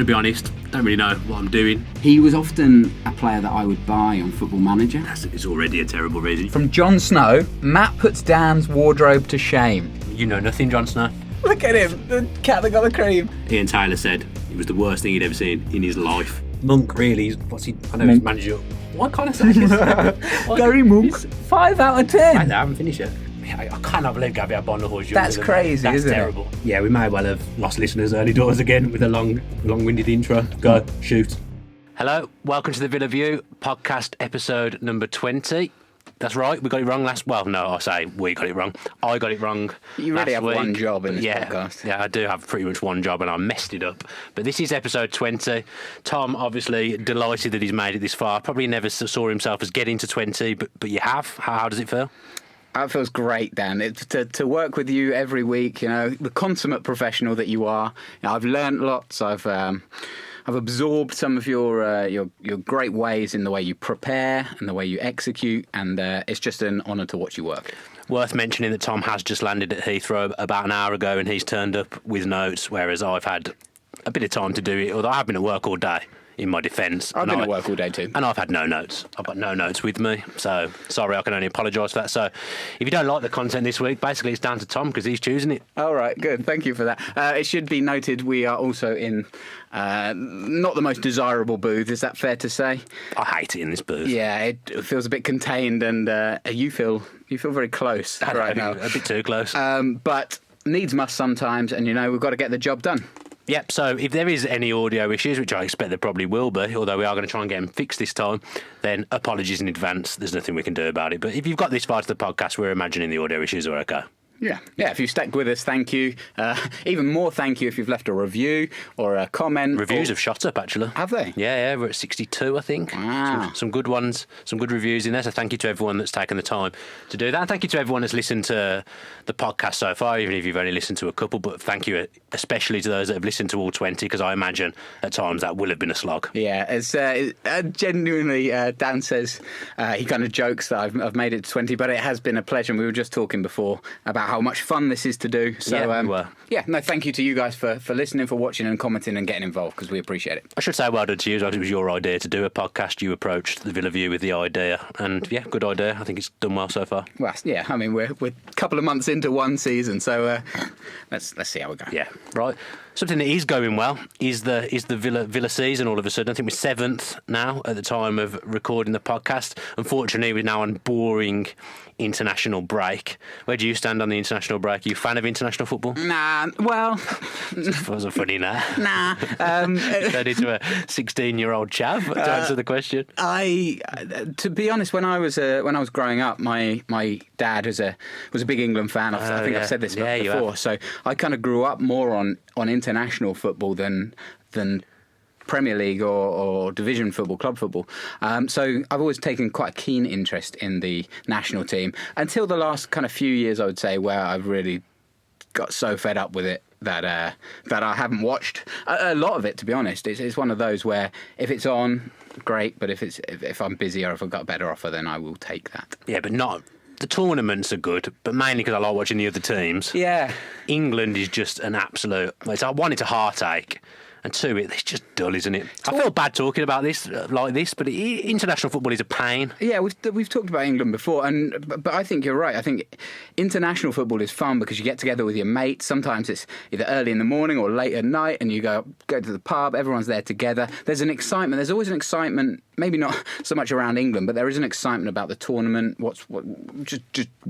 to be honest, don't really know what I'm doing. He was often a player that I would buy on Football Manager. It's already a terrible reason. From Jon Snow, Matt puts Dan's wardrobe to shame. You know nothing, Jon Snow. Look at him, the cat that got the cream. Ian Taylor said it was the worst thing he'd ever seen in his life. Monk, really, I know he's manager. What kind of say this? Gary Monk, 5 out of 10. I haven't finished yet. I cannot believe Gabby Abonahor's. That's crazy, isn't it? That's terrible. Yeah, we may well have lost listeners early doors again with a long-winded intro. Go, shoot. Hello, welcome to the Villa View podcast episode number 20. That's right, we got it wrong last... Well, no, I say we got it wrong. I got it wrong. You really have week. one job in this podcast. Yeah, I do have pretty much one job and I messed it up. But this is episode 20. Tom, obviously, delighted that he's made it this far. Probably never saw himself as getting to 20, but you have. How does it feel? That feels great, Dan. To work with you every week, you know, the consummate professional that you are. You know, I've learnt lots. I've absorbed some of your great ways in the way you prepare and the way you execute, and it's just an honour to watch you work. Worth mentioning that Tom has just landed at Heathrow about an hour ago, and he's turned up with notes, whereas I've had a bit of time to do it, although I have been at work all day. In my defence. I've been at work all day too. And I've had no notes. I've got no notes with me. So, sorry, I can only apologise for that. So, if you don't like the content this week, basically it's down to Tom because he's choosing it. All right, good. Thank you for that. It should be noted we are also in not the most desirable booth. Is that fair to say? I hate it in this booth. Yeah, it feels a bit contained and you feel very close right now. A bit too close. But needs must sometimes, and, you know, we've got to get the job done. Yep, so if there is any audio issues, which I expect there probably will be, although we are going to try and get them fixed this time, then apologies in advance. There's nothing we can do about it. But if you've got this far to the podcast, we're imagining the audio issues are okay. Yeah. If you've stuck with us, thank you. Even more thank you if you've left a review or a comment. Reviews have shot up, actually. Have they? Yeah, we're at 62, I think. Wow. Some good ones, some good reviews in there. So thank you to everyone that's taken the time to do that. And thank you to everyone that's listened to the podcast so far, even if you've only listened to a couple. But thank you especially to those that have listened to all 20, because I imagine at times that will have been a slog. Yeah, it's genuinely, Dan says, he kind of jokes that I've made it to 20, but it has been a pleasure. And we were just talking before about how much fun this is to do. So, yeah, we were. Yeah, no, thank you to you guys for listening, for watching and commenting and getting involved, because we appreciate it. I should say well done to you, because it was your idea to do a podcast. You approached the Villa View with the idea, and yeah, good idea. I think it's done well so far. Well, yeah, I mean, we're a couple of months into one season, so let's see how we go. Yeah, right. Something that is going well is the Villa season. All of a sudden, I think we're 7th now at the time of recording the podcast. Unfortunately, we're now on boring international break. Where do you stand on the international break? Are you a fan of international football? Nah, well... That was a funny nah. Nah. Turned into a 16-year-old chav to answer the question. To be honest, when I was growing up, my dad was a big England fan. I think I've said this before. So I kind of grew up more on international football than Premier League or division football, club football. So I've always taken quite a keen interest in the national team until the last kind of few years, I would say, where I've really got so fed up with it that I haven't watched a lot of it, to be honest. It's one of those where if it's on, great, but if I'm busy or if I've got a better offer, then I will take that. Yeah, but not... The tournaments are good, but mainly because I like watching the other teams. Yeah. England is just an absolute... One, it's a heartache. And two, it's just dull, isn't it? I feel bad talking about this like this, but international football is a pain. Yeah, we've talked about England before, but I think you're right. I think international football is fun because you get together with your mates. Sometimes it's either early in the morning or late at night, and you go to the pub. Everyone's there together. There's an excitement. There's always an excitement. Maybe not so much around England, but there is an excitement about the tournament. Just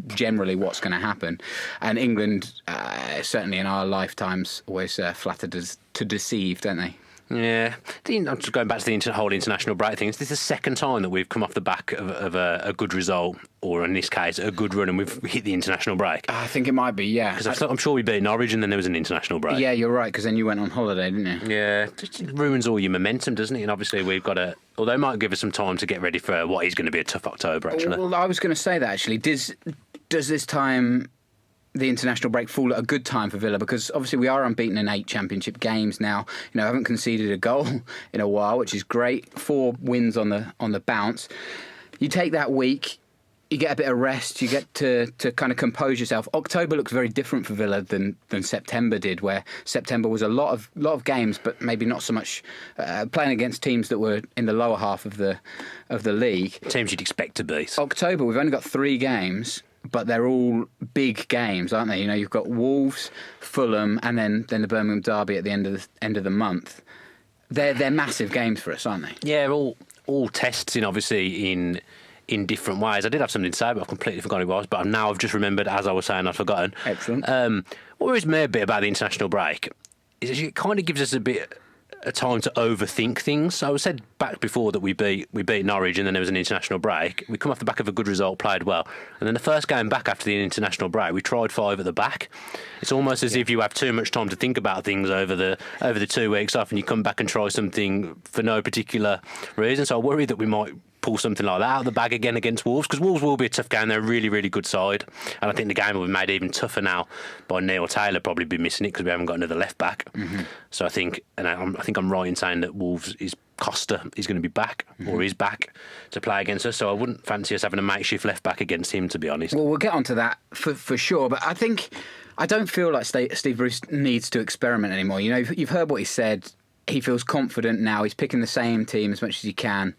generally what's going to happen, and England certainly in our lifetimes always flattered us to deceive, don't they? Yeah. I'm just going back to the whole international break thing. This is the second time that we've come off the back of a good result, or in this case, a good run, and we've hit the international break. I think it might be, yeah. Because I'm sure we beat Norwich and then there was an international break. Yeah, you're right, because then you went on holiday, didn't you? Yeah. It just ruins all your momentum, doesn't it? And obviously we've got to... Although it might give us some time to get ready for what is going to be a tough October, actually. Well, I was going to say that, actually. Does this time... the international break fall at a good time for Villa, because obviously we are unbeaten in 8 championship games now. You know, haven't conceded a goal in a while, which is great. 4 wins on the bounce. You take that week, You get a bit of rest. You get to kind of compose yourself. October looks very different for Villa than September did, where September was a lot of games, but maybe not so much playing against teams that were in the lower half of the league. Teams you'd expect to beat. October, we've only got 3 games, but they're all big games, aren't they? You know, you've got Wolves, Fulham, and then the Birmingham derby at the end of the month. They're massive games for us, aren't they? Yeah, all tests in different ways. I did have something to say, but I've completely forgotten what it was. But now I've just remembered, as I was saying, I'd forgotten. Excellent. What worries me a bit about the international break is it kind of gives us a bit of time to overthink things. So I said back before that we beat Norwich and then there was an international break. We come off the back of a good result, played well. And then the first game back after the international break, we tried 5 at the back. It's almost as if you have too much time to think about things over the 2 weeks off and you come back and try something for no particular reason. So I worry that we might pull something like that out of the bag again against Wolves, because Wolves will be a tough game. They're a really, really good side, and I think the game will be made even tougher now by Neil Taylor probably be missing it because we haven't got another left back. Mm-hmm. So I think I'm right in saying that Wolves Costa is going to be back, or is back to play against us. So I wouldn't fancy us having a makeshift left back against him, to be honest. Well, we'll get onto that for sure, but I don't feel like Steve Bruce needs to experiment anymore. You know, you've heard what he said. He feels confident now. He's picking the same team as much as he can.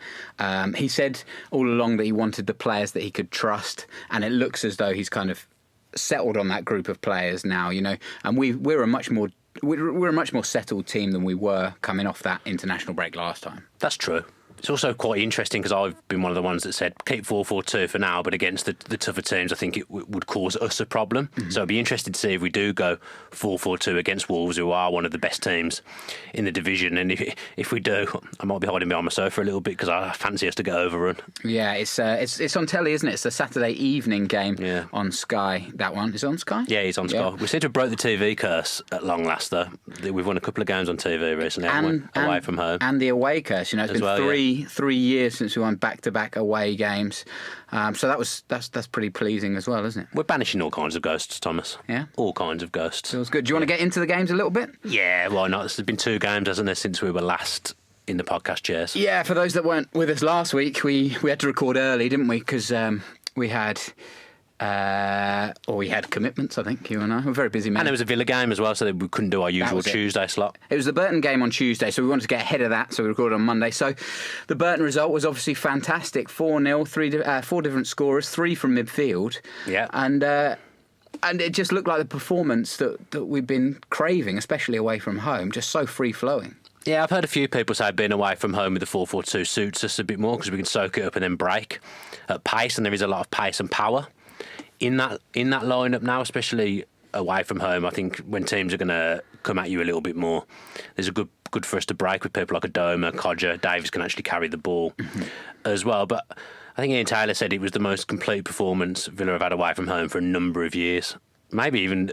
He said all along that he wanted the players that he could trust, and it looks as though he's kind of settled on that group of players now. You know, and we're a much more settled team than we were coming off that international break last time. That's true. It's also quite interesting because I've been one of the ones that said keep 4-4-2 for now, but against the tougher teams, I think it would cause us a problem. Mm-hmm. So I'd be interested to see if we do go 4-4-2 against Wolves, who are one of the best teams in the division. And if we do, I might be hiding behind my sofa a little bit because I fancy us to get overrun. Yeah, it's on telly, isn't it? It's a Saturday evening game on Sky. That one is on Sky. Yeah, it's on Sky. We seem to have broke the TV curse at long last, though. We've won a couple of games on TV recently, away from home, and the away curse. You know, it's been 3 years since we won back-to-back away games, so that's pretty pleasing as well, isn't it? We're banishing all kinds of ghosts, Thomas. Yeah, all kinds of ghosts. Feels good. Do you want to get into the games a little bit? Yeah, why not? There's been 2 games, hasn't there, since we were last in the podcast chairs? Yeah, for those that weren't with us last week, we had to record early, didn't we? Because we had commitments, I think, you and I. We're very busy men. And there was a Villa game as well, so we couldn't do our usual Tuesday slot. It was the Burton game on Tuesday, so we wanted to get ahead of that, so we recorded on Monday. So the Burton result was obviously fantastic. 4-0, 4 different scorers, 3 from midfield. Yeah. And it just looked like the performance that we've been craving, especially away from home, just so free-flowing. Yeah, I've heard a few people say being away from home with the 4-4-2 suits us a bit more because we can soak it up and then break at pace, and there is a lot of pace and power in that lineup now, especially away from home. I think when teams are going to come at you a little bit more, there's a good for us to break with people like Adoma, Codger. Davis can actually carry the ball as well. But I think Ian Taylor said it was the most complete performance Villa have had away from home for a number of years. Maybe even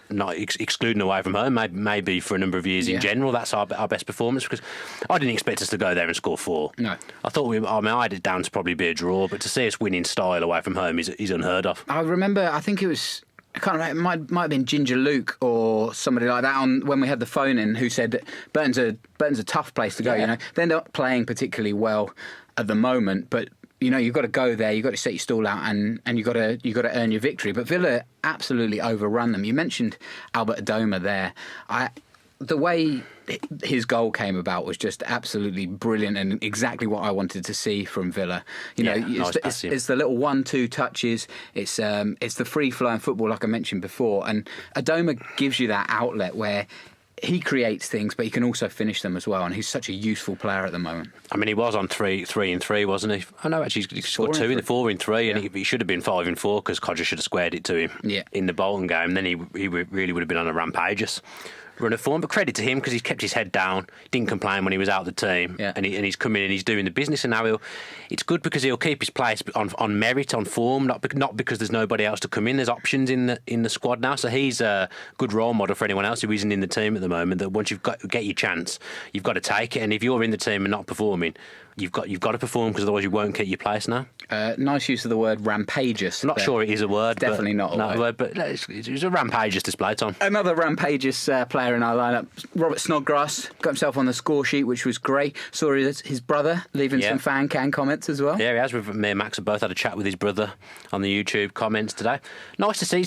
not excluding away from home, maybe for a number of years in general. That's our best performance, because I didn't expect us to go there and score 4. No. I thought I had it down to probably be a draw, but to see us win in style away from home is unheard of. I remember, I think it was, I can't remember, it might have been Ginger Luke or somebody like that when we had the phone in, who said that Burton's a tough place to go. You know, they're not playing particularly well at the moment, but you know, you've got to go there, you've got to set your stall out, and you've got to earn your victory. But Villa absolutely overrun them. You mentioned Albert Adoma there. The way his goal came about was just absolutely brilliant and exactly what I wanted to see from Villa. You know, it's the little 1-2 touches. It's the free flowing football, like I mentioned before. And Adoma gives you that outlet where he creates things, but he can also finish them as well, and he's such a useful player at the moment. I mean, he was on 3-3, wasn't he? I know, actually, he scored 2 in the 4-3, and he should have been 5-4 because Codger should have squared it to him in the Bolton game. Then he really would have been on a rampageous run of form. But credit to him because he's kept his head down, didn't complain when he was out of the team, and he's come in and he's doing the business. And now it's good because he'll keep his place on merit, on form, not because there's nobody else to come in. There's options in the squad now, so he's a good role model for anyone else who isn't in the team at the moment. That once get your chance, you've got to take it. And if you're in the team and not performing, you've got to perform because otherwise you won't get your place now. Nice use of the word rampageous. I'm not sure it is a word. Definitely not a word. But it was a rampageous display, Tom. Another rampageous player in our lineup, Robert Snodgrass, got himself on the score sheet, which was great. Saw his brother leaving some fan can comments as well. Yeah, he has. Me and Max have both had a chat with his brother on the YouTube comments today. Nice to see.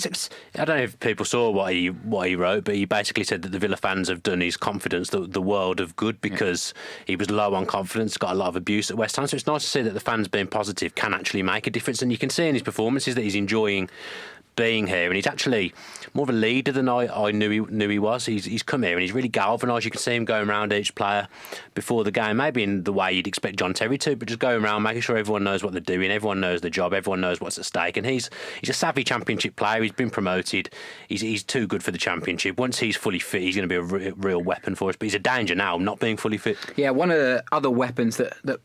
I don't know if people saw what he wrote, but he basically said that the Villa fans have done his confidence the world of good because he was low on confidence, got a lot of abuse at West Ham. So it's nice to see that the fans being positive can actually make a difference, and you can see in his performances that he's enjoying being here, and he's actually more of a leader than I knew he was. He's come here and he's really galvanised. You can see him going around each player before the game, maybe in the way you'd expect John Terry to, but just going around making sure everyone knows what they're doing, everyone knows the job, everyone knows what's at stake. And he's a savvy Championship player. He's been promoted. He's too good for the Championship. Once he's fully fit, he's going to be a real weapon for us. But he's a danger now, not being fully fit. Yeah, one of the other weapons that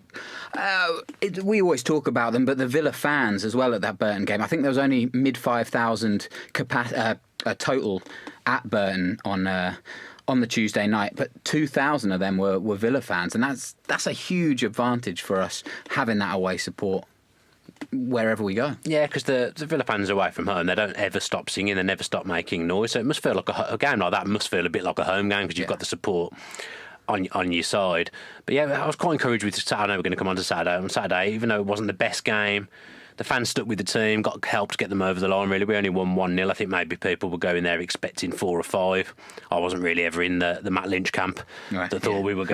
we always talk about them, but the Villa fans as well at that Burton game. I think there was only mid 5,000 total at Burton on the Tuesday night, but 2,000 of them were Villa fans, and that's a huge advantage for us having that away support wherever we go. Yeah, because the Villa fans away from home, they don't ever stop singing, they never stop making noise, so it must feel like a game like that must feel a bit like a home game because you've got the support on your side. But yeah, I was quite encouraged with Saturday. I know we're going to come on to Saturday. On Saturday, even though it wasn't the best game, the fans stuck with the team, got help to get them over the line, really. We only won 1-0. I think maybe people were going there expecting 4 or 5. I wasn't really ever in the Matt Lynch camp that thought we were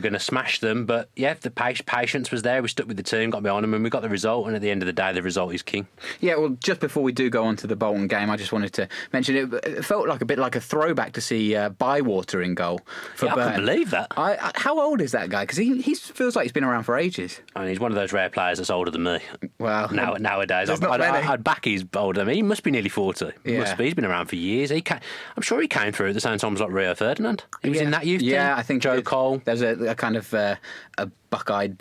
going to smash them. But yeah, the patience was there. We stuck with the team, got behind them, and we got the result. And at the end of the day, the result is king. Yeah, well, just before we do go on to the Bolton game, I just wanted to mention it felt like a bit like a throwback to see Bywater in goal for Burton. I can believe that. How old is that guy? Because he feels like he's been around for ages. I mean, he's one of those rare players that's older than me. Well, nowadays, I'd back he's older than me. He must be nearly 40. Yeah. He's been around for years. I'm sure he came through at the same time as like Rio Ferdinand. He was in that youth team. Yeah, I think Joe Cole. There's a kind of a buck-eyed,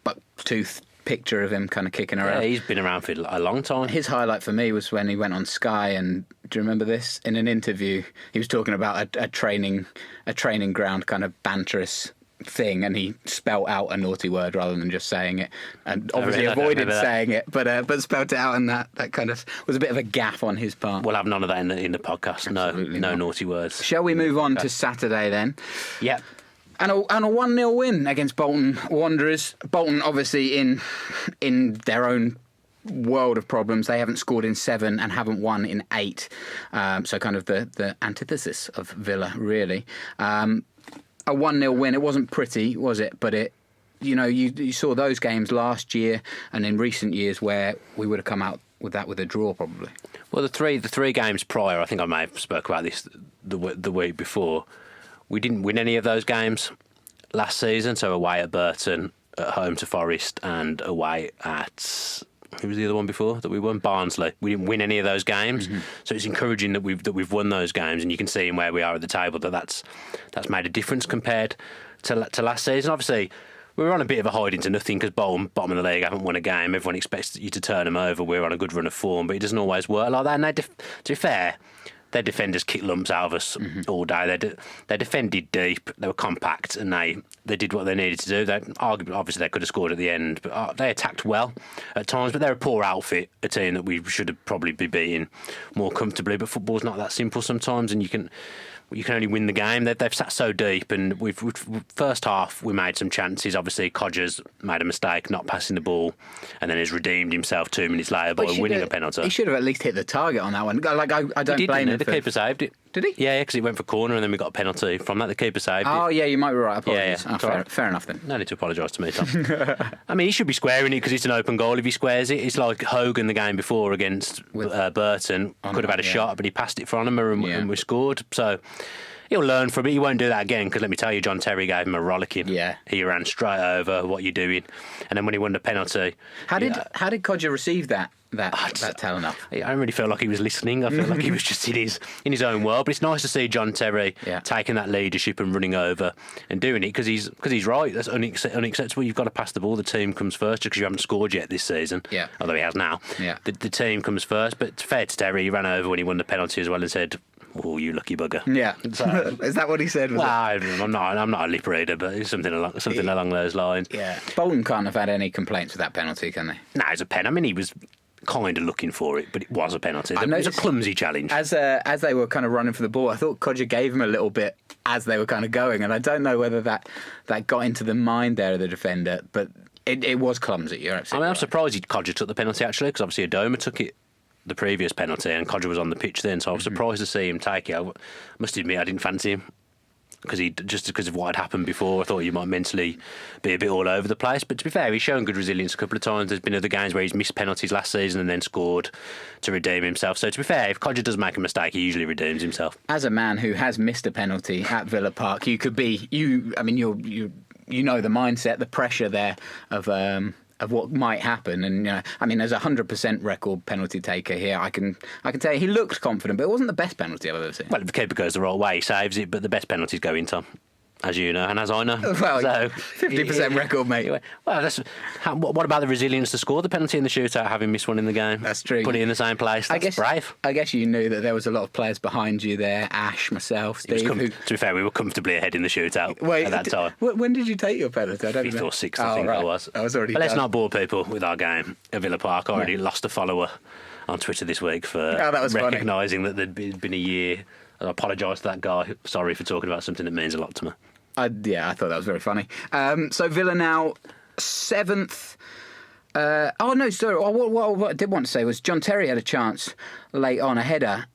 buck-toothed picture of him kind of kicking around. Yeah, he's been around for a long time. His highlight for me was when he went on Sky, and do you remember this? In an interview, he was talking about a training ground kind of banterous thing, and he spelt out a naughty word rather than just saying it, and obviously avoided saying it, but spelt it out, and that kind of was a bit of a gaffe on his part. We'll have none of that in the podcast. Absolutely no naughty words. Shall we move on to Saturday then? Yeah. And a 1-0 win against Bolton Wanderers. Bolton obviously in their own world of problems. They haven't scored in 7 and haven't won in 8. So kind of the antithesis of Villa, really. A 1-0 win. It wasn't pretty, was it? But you saw those games last year and in recent years where we would have come out with a draw probably. Well, the three games prior, I think I may have spoke about this the week before. We didn't win any of those games last season. So away at Burton, at home to Forest, and away at, who was the other one before that we won? Barnsley. We didn't win any of those games, so it's encouraging that we've won those games, and you can see in where we are at the table that's made a difference compared to last season. Obviously, we were on a bit of a hide into nothing because Bolton, bottom of the league, haven't won a game. Everyone expects you to turn them over. We're on a good run of form, but it doesn't always work like that. And to be fair, their defenders kicked lumps out of us all day. They defended deep, they were compact, and they did what they needed to do. Obviously, they could have scored at the end, but they attacked well at times. But they're a poor outfit, a team that we should have probably be beating more comfortably. But football's not that simple sometimes, and you can only win the game. They've sat so deep, and first half we made some chances. Obviously, Codgers made a mistake not passing the ball, and then has redeemed himself 2 minutes later by winning a penalty. He should have at least hit the target on that one. Like I don't blame him. The keeper saved it. Did he? Yeah, because he went for corner, and then we got a penalty from that. The keeper saved it. Oh yeah, you might be right. Apologies. Yeah. Fair enough then. No need to apologise to me, Tom. I mean, he should be squaring it because it's an open goal. If he squares it, it's like Hogan the game before against Burton. Could have had a shot, but he passed it from him, and we scored. So he'll learn from it. He won't do that again because let me tell you, John Terry gave him a rollicking. Yeah. He ran straight over. What you doing? And then when he won the penalty, how did Codger receive that talent up? I don't really feel like he was listening. I feel like he was just in his own world. But it's nice to see John Terry taking that leadership and running over and doing it because he's right. That's unacceptable. You've got to pass the ball. The team comes first just because you haven't scored yet this season. Yeah. Although he has now. Yeah. The team comes first. But fair to Terry, he ran over when he won the penalty as well and said, "Oh, you lucky bugger." Yeah. So, is that what he said? Well, I'm not a lip reader, but it's something along those lines. Yeah. Bolton can't have had any complaints with that penalty, can they? No, it's a pen. I mean, he was kind of looking for it, but it was a penalty. It was a clumsy challenge. As they were kind of running for the ball, I thought Codger gave him a little bit as they were kind of going, and I don't know whether that got into the mind there of the defender, but it was clumsy. You're absolutely I'm surprised Codger took the penalty, actually, because obviously Adoma took it the previous penalty and Codger was on the pitch then, so I was surprised to see him take it. I must admit I didn't fancy him because of what had happened before. I thought he might mentally be a bit all over the place, but to be fair, he's shown good resilience a couple of times. There's been other games where he's missed penalties last season and then scored to redeem himself. So to be fair, if Codger does make a mistake, he usually redeems himself. As a man who has missed a penalty at Villa Park, you know the mindset, the pressure there of what might happen, and as a 100% record penalty taker here, I can tell you he looked confident, but it wasn't the best penalty I've ever seen. Well, if the keeper goes the right way, he saves it, but the best penalties go in, Tom, as you know, and as I know. Well, so 50% record, mate. Well, what about the resilience to score the penalty in the shootout, having missed one in the game? That's true. Put it in the same place. That's brave. I guess you knew that there was a lot of players behind you there. Ash, myself, Steve. To be fair, we were comfortably ahead in the shootout at that time. When did you take your penalty? I don't know. 5th or 6th, I think. I was already. But let's not bore people with our game at Villa Park. I already lost a follower on Twitter this week for recognising that there'd been a year. I apologise to that guy. Sorry for talking about something that means a lot to me. I thought that was very funny. So Villa now 7th. What I did want to say was John Terry had a chance late on, a header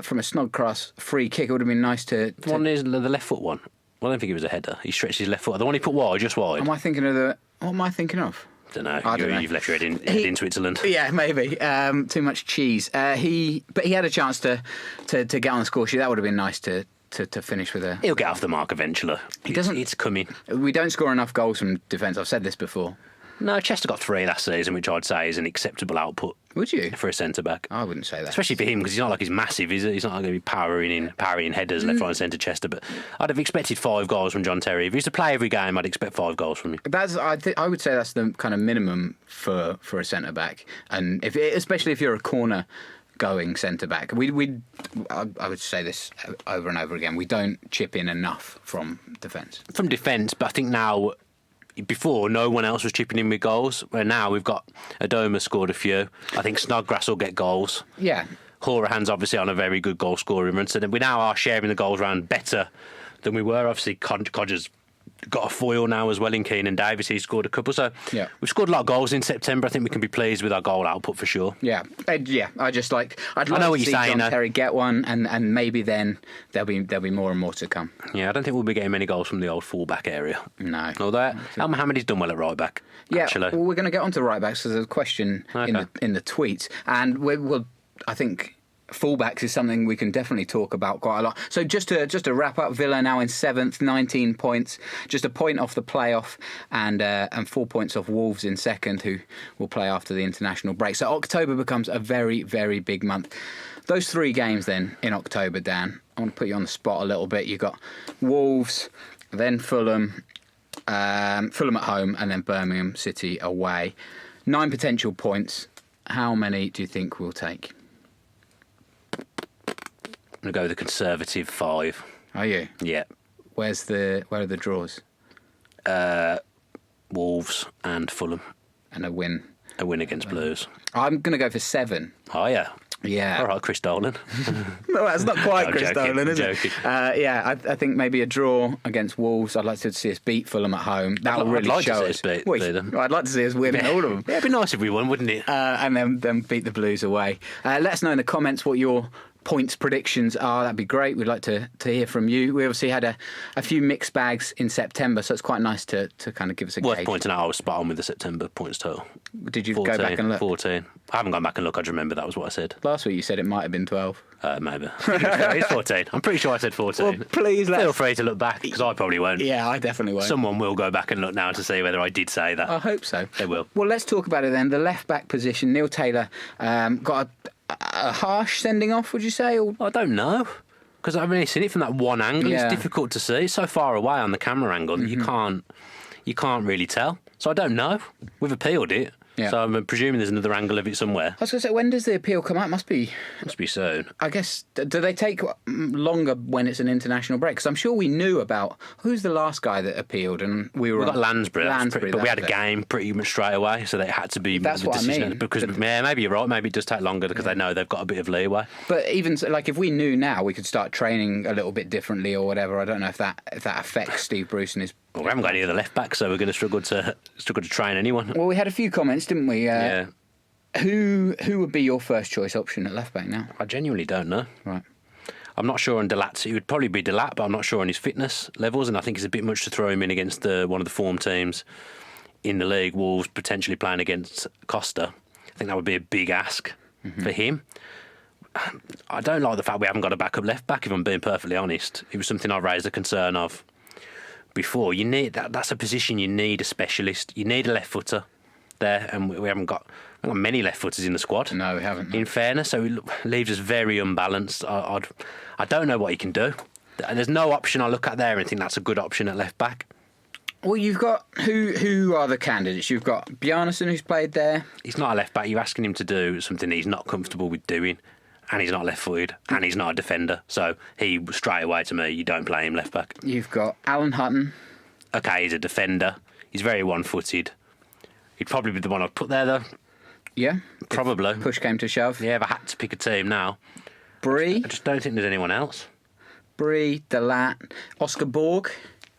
from a Snodgrass free kick. It would have been nice to... The left foot one. Well, I don't think it was a header. He stretched his left foot. The one he put wide, just wide. What am I thinking of? I don't know. You've left your head in Switzerland. Yeah, maybe. Too much cheese. But he had a chance to get on the score sheet. That would have been nice to finish with a... He'll get off the mark eventually. It's coming. We don't score enough goals from defence. I've said this before. No, Chester got 3 last season, which I'd say is an acceptable output. Would you? For a centre-back. I wouldn't say that. Especially for him, because he's not like he's massive, is it? He's not going to be powering in headers left, right and centre Chester. But I'd have expected 5 goals from John Terry. If he was to play every game, I'd expect 5 goals from him. I would say that's the kind of minimum for a centre-back. And especially if you're a corner... going centre-back. I would say this over and over again. We don't chip in enough from defence. From defence, but I think now, before, no one else was chipping in with goals, where now we've got Adoma scored a few. I think Snodgrass will get goals. Yeah. Horahan's obviously on a very good goal-scoring run, so we now are sharing the goals around better than we were. Obviously, Codger's got a foil now as well in Keinan Davis. He scored a couple. So we've scored a lot of goals in September. I think we can be pleased with our goal output for sure. Yeah. I'd like to see John Terry get one, and maybe then there'll be more and more to come. Yeah, I don't think we'll be getting many goals from the old full-back area. No. Although Al Mohammedi's done well at right-back, actually. Well, we're going to get on to right-backs, so there's a question in the tweets. And we'll I think... fullbacks is something we can definitely talk about quite a lot. So just to wrap up, Villa now in 7th, 19 points, just a point off the playoff, and 4 points off Wolves in 2nd, who will play after the international break. So October becomes a very, very big month. Those 3 games then in October, Dan, I want to put you on the spot a little bit. You've got Wolves, then Fulham at home, and then Birmingham City away. 9 potential points. How many do you think we'll take? I'm going to go with a conservative 5. Are you? Yeah. Where are the draws? Wolves and Fulham. And a win. A win against Blues. I'm going to go for 7. Oh, yeah. Yeah. All right, Chris Dolan. No, that's not quite Chris Dolan, is it? I think maybe a draw against Wolves. I'd like to see us beat Fulham at home. That will really show us. I'd like to see us win all of them. Yeah, it'd be nice if we won, wouldn't it? And then beat the Blues away. Let us know in the comments what your points predictions are. That'd be great. We'd like to hear from you. We obviously had a few mixed bags in September, so it's quite nice to kind of give us a worth gauge. Pointing out I was spot on with the September points total. Did you 14, go back and look? 14. I haven't gone back and looked. I just remember that was what I said. Last week you said it might have been 12. Maybe. It's 14. I'm pretty sure I said 14. Well, please feel free to look back, because I probably won't. Yeah, I definitely won't. Someone will go back and look now to see whether I did say that. I hope so. They will. Well, let's talk about it then. The left-back position, Neil Taylor got a harsh sending off, would you say? Or... I don't know, because I've only seen it from that one angle. Yeah. It's difficult to see. It's so far away on the camera angle that you can't really tell. So I don't know. We've appealed it. Yeah. So I'm presuming there's another angle of it somewhere. I was going to say, when does the appeal come out? Must be soon. I guess, do they take longer when it's an international break? Because I'm sure we knew about, who's the last guy that appealed? And we got Lansbury, but we had a game pretty much straight away, so they had to be that's the what decision. I mean. Because maybe you're right, maybe it does take longer because they know they've got a bit of leeway. But even so, like, if we knew now, we could start training a little bit differently or whatever. I don't know if that affects Steve Bruce and his... Well, we haven't got any other left back, so we're going to struggle to train anyone. Well, we had a few comments, didn't we? Yeah. Who would be your first choice option at left back now? I genuinely don't know. Right. I'm not sure on Delat. It would probably be Delat, but I'm not sure on his fitness levels, and I think it's a bit much to throw him in against one of the form teams in the league. Wolves potentially playing against Costa. I think that would be a big ask for him. I don't like the fact we haven't got a backup left back, if I'm being perfectly honest. It was something I raised a concern of before. You need that's a position you need a specialist. You need a left footer there, and we haven't got many left footers in the squad. No, we haven't. No. In fairness, so it leaves us very unbalanced. I don't know what he can do. There's no option I look at there and think that's a good option at left back. Well, you've got who are the candidates? You've got Bjarnason, who's played there. He's not a left back. You're asking him to do something he's not comfortable with doing. And he's not left-footed, and he's not a defender. So he, straight away to me, you don't play him left-back. You've got Alan Hutton. OK, he's a defender. He's very one-footed. He'd probably be the one I'd put there, though. Yeah? Probably. If push came to shove. Yeah, if I had to pick a team now. Bree. I just don't think there's anyone else. Bree, Delat, Oscar Borg,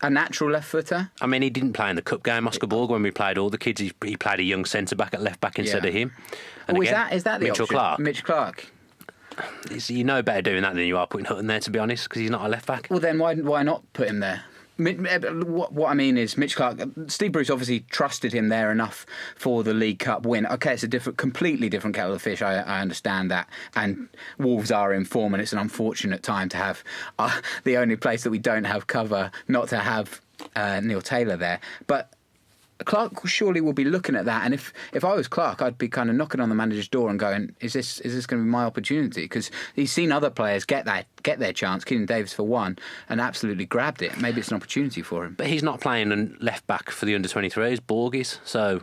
a natural left-footer. I mean, he didn't play in the cup game, Oscar Borg, when we played all the kids. He played a young centre-back at left-back instead of him. And again, is that the Mitchell option? Clark. Mitch Clark. You know better doing that than you are putting Hutton there, to be honest, because he's not a left back. Well, then why not put him there? What I mean is, Mitch Clark. Steve Bruce obviously trusted him there enough for the League Cup win. Okay, it's a completely different kettle of fish. I understand that, and Wolves are in form, and it's an unfortunate time to have the only place that we don't have cover not to have Neil Taylor there, but. Clark surely will be looking at that, and if I was Clark, I'd be kind of knocking on the manager's door and going, "Is this going to be my opportunity?" Because he's seen other players get their chance. Keinan Davis for one, and absolutely grabbed it. Maybe it's an opportunity for him. But he's not playing left back for the under-23s. Borg is, so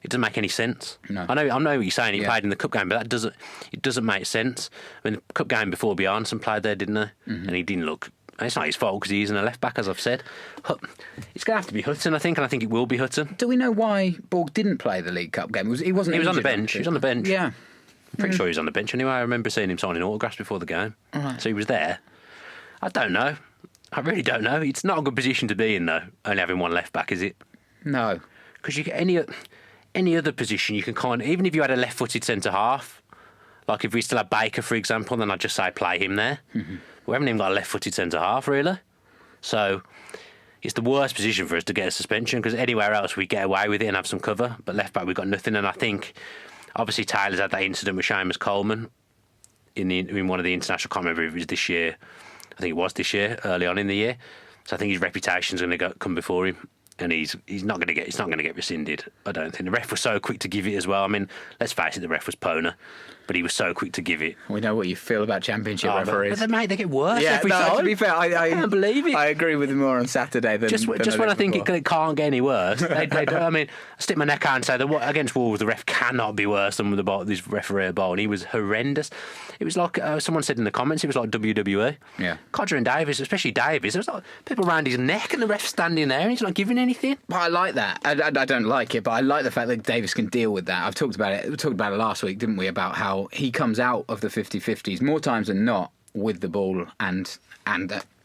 it doesn't make any sense. No. I know what you're saying. He played in the cup game, but it doesn't make sense. I mean, the cup game before Bjarnason played there, didn't he? And he didn't look. It's not his fault because he isn't a left back, as I've said. It's going to have to be Hutton, I think, and I think it will be Hutton. Do we know why Borg didn't play the League Cup game? He was on the bench. He was on the bench. Yeah. I'm pretty sure he was on the bench anyway. I remember seeing him signing autographs before the game. Right. So he was there. I don't know. I really don't know. It's not a good position to be in, though, only having one left back, is it? No. Because you get any other position, you can kind of, even if you had a left-footed centre-half, like if we still had Baker, for example, then I'd just say play him there. Mm-hmm. We haven't even got a left-footed centre-half, really. So it's the worst position for us to get a suspension, because anywhere else we get away with it and have some cover, but left-back we've got nothing. And I think, obviously, Taylor's had that incident with Seamus Coleman in one of the international, I can't remember if it was this year. I think it was this year, early on in the year. So I think his reputation's going to come before him. And he's not going to get rescinded. I don't think the ref was so quick to give it as well. I mean, let's face it, the ref was Pona, but he was so quick to give it. We know what you feel about Championship referees. But they get worse every time. To be fair, I can't believe it. I agree with him more on Saturday than just when I think it can't get any worse. they do. I mean, I stick my neck out and say that against Wolves, the ref cannot be worse than this referee at Bowl, and he was horrendous. It was like someone said in the comments, it was like WWE. Yeah. Codger and Davis, especially Davis, there was like people around his neck, and the ref's standing there, and he's not giving anything. But I like that. I don't like it, but I like the fact that Davis can deal with that. I've talked about it. We talked about it last week, didn't we? About how he comes out of the 50-50s more times than not with the ball, and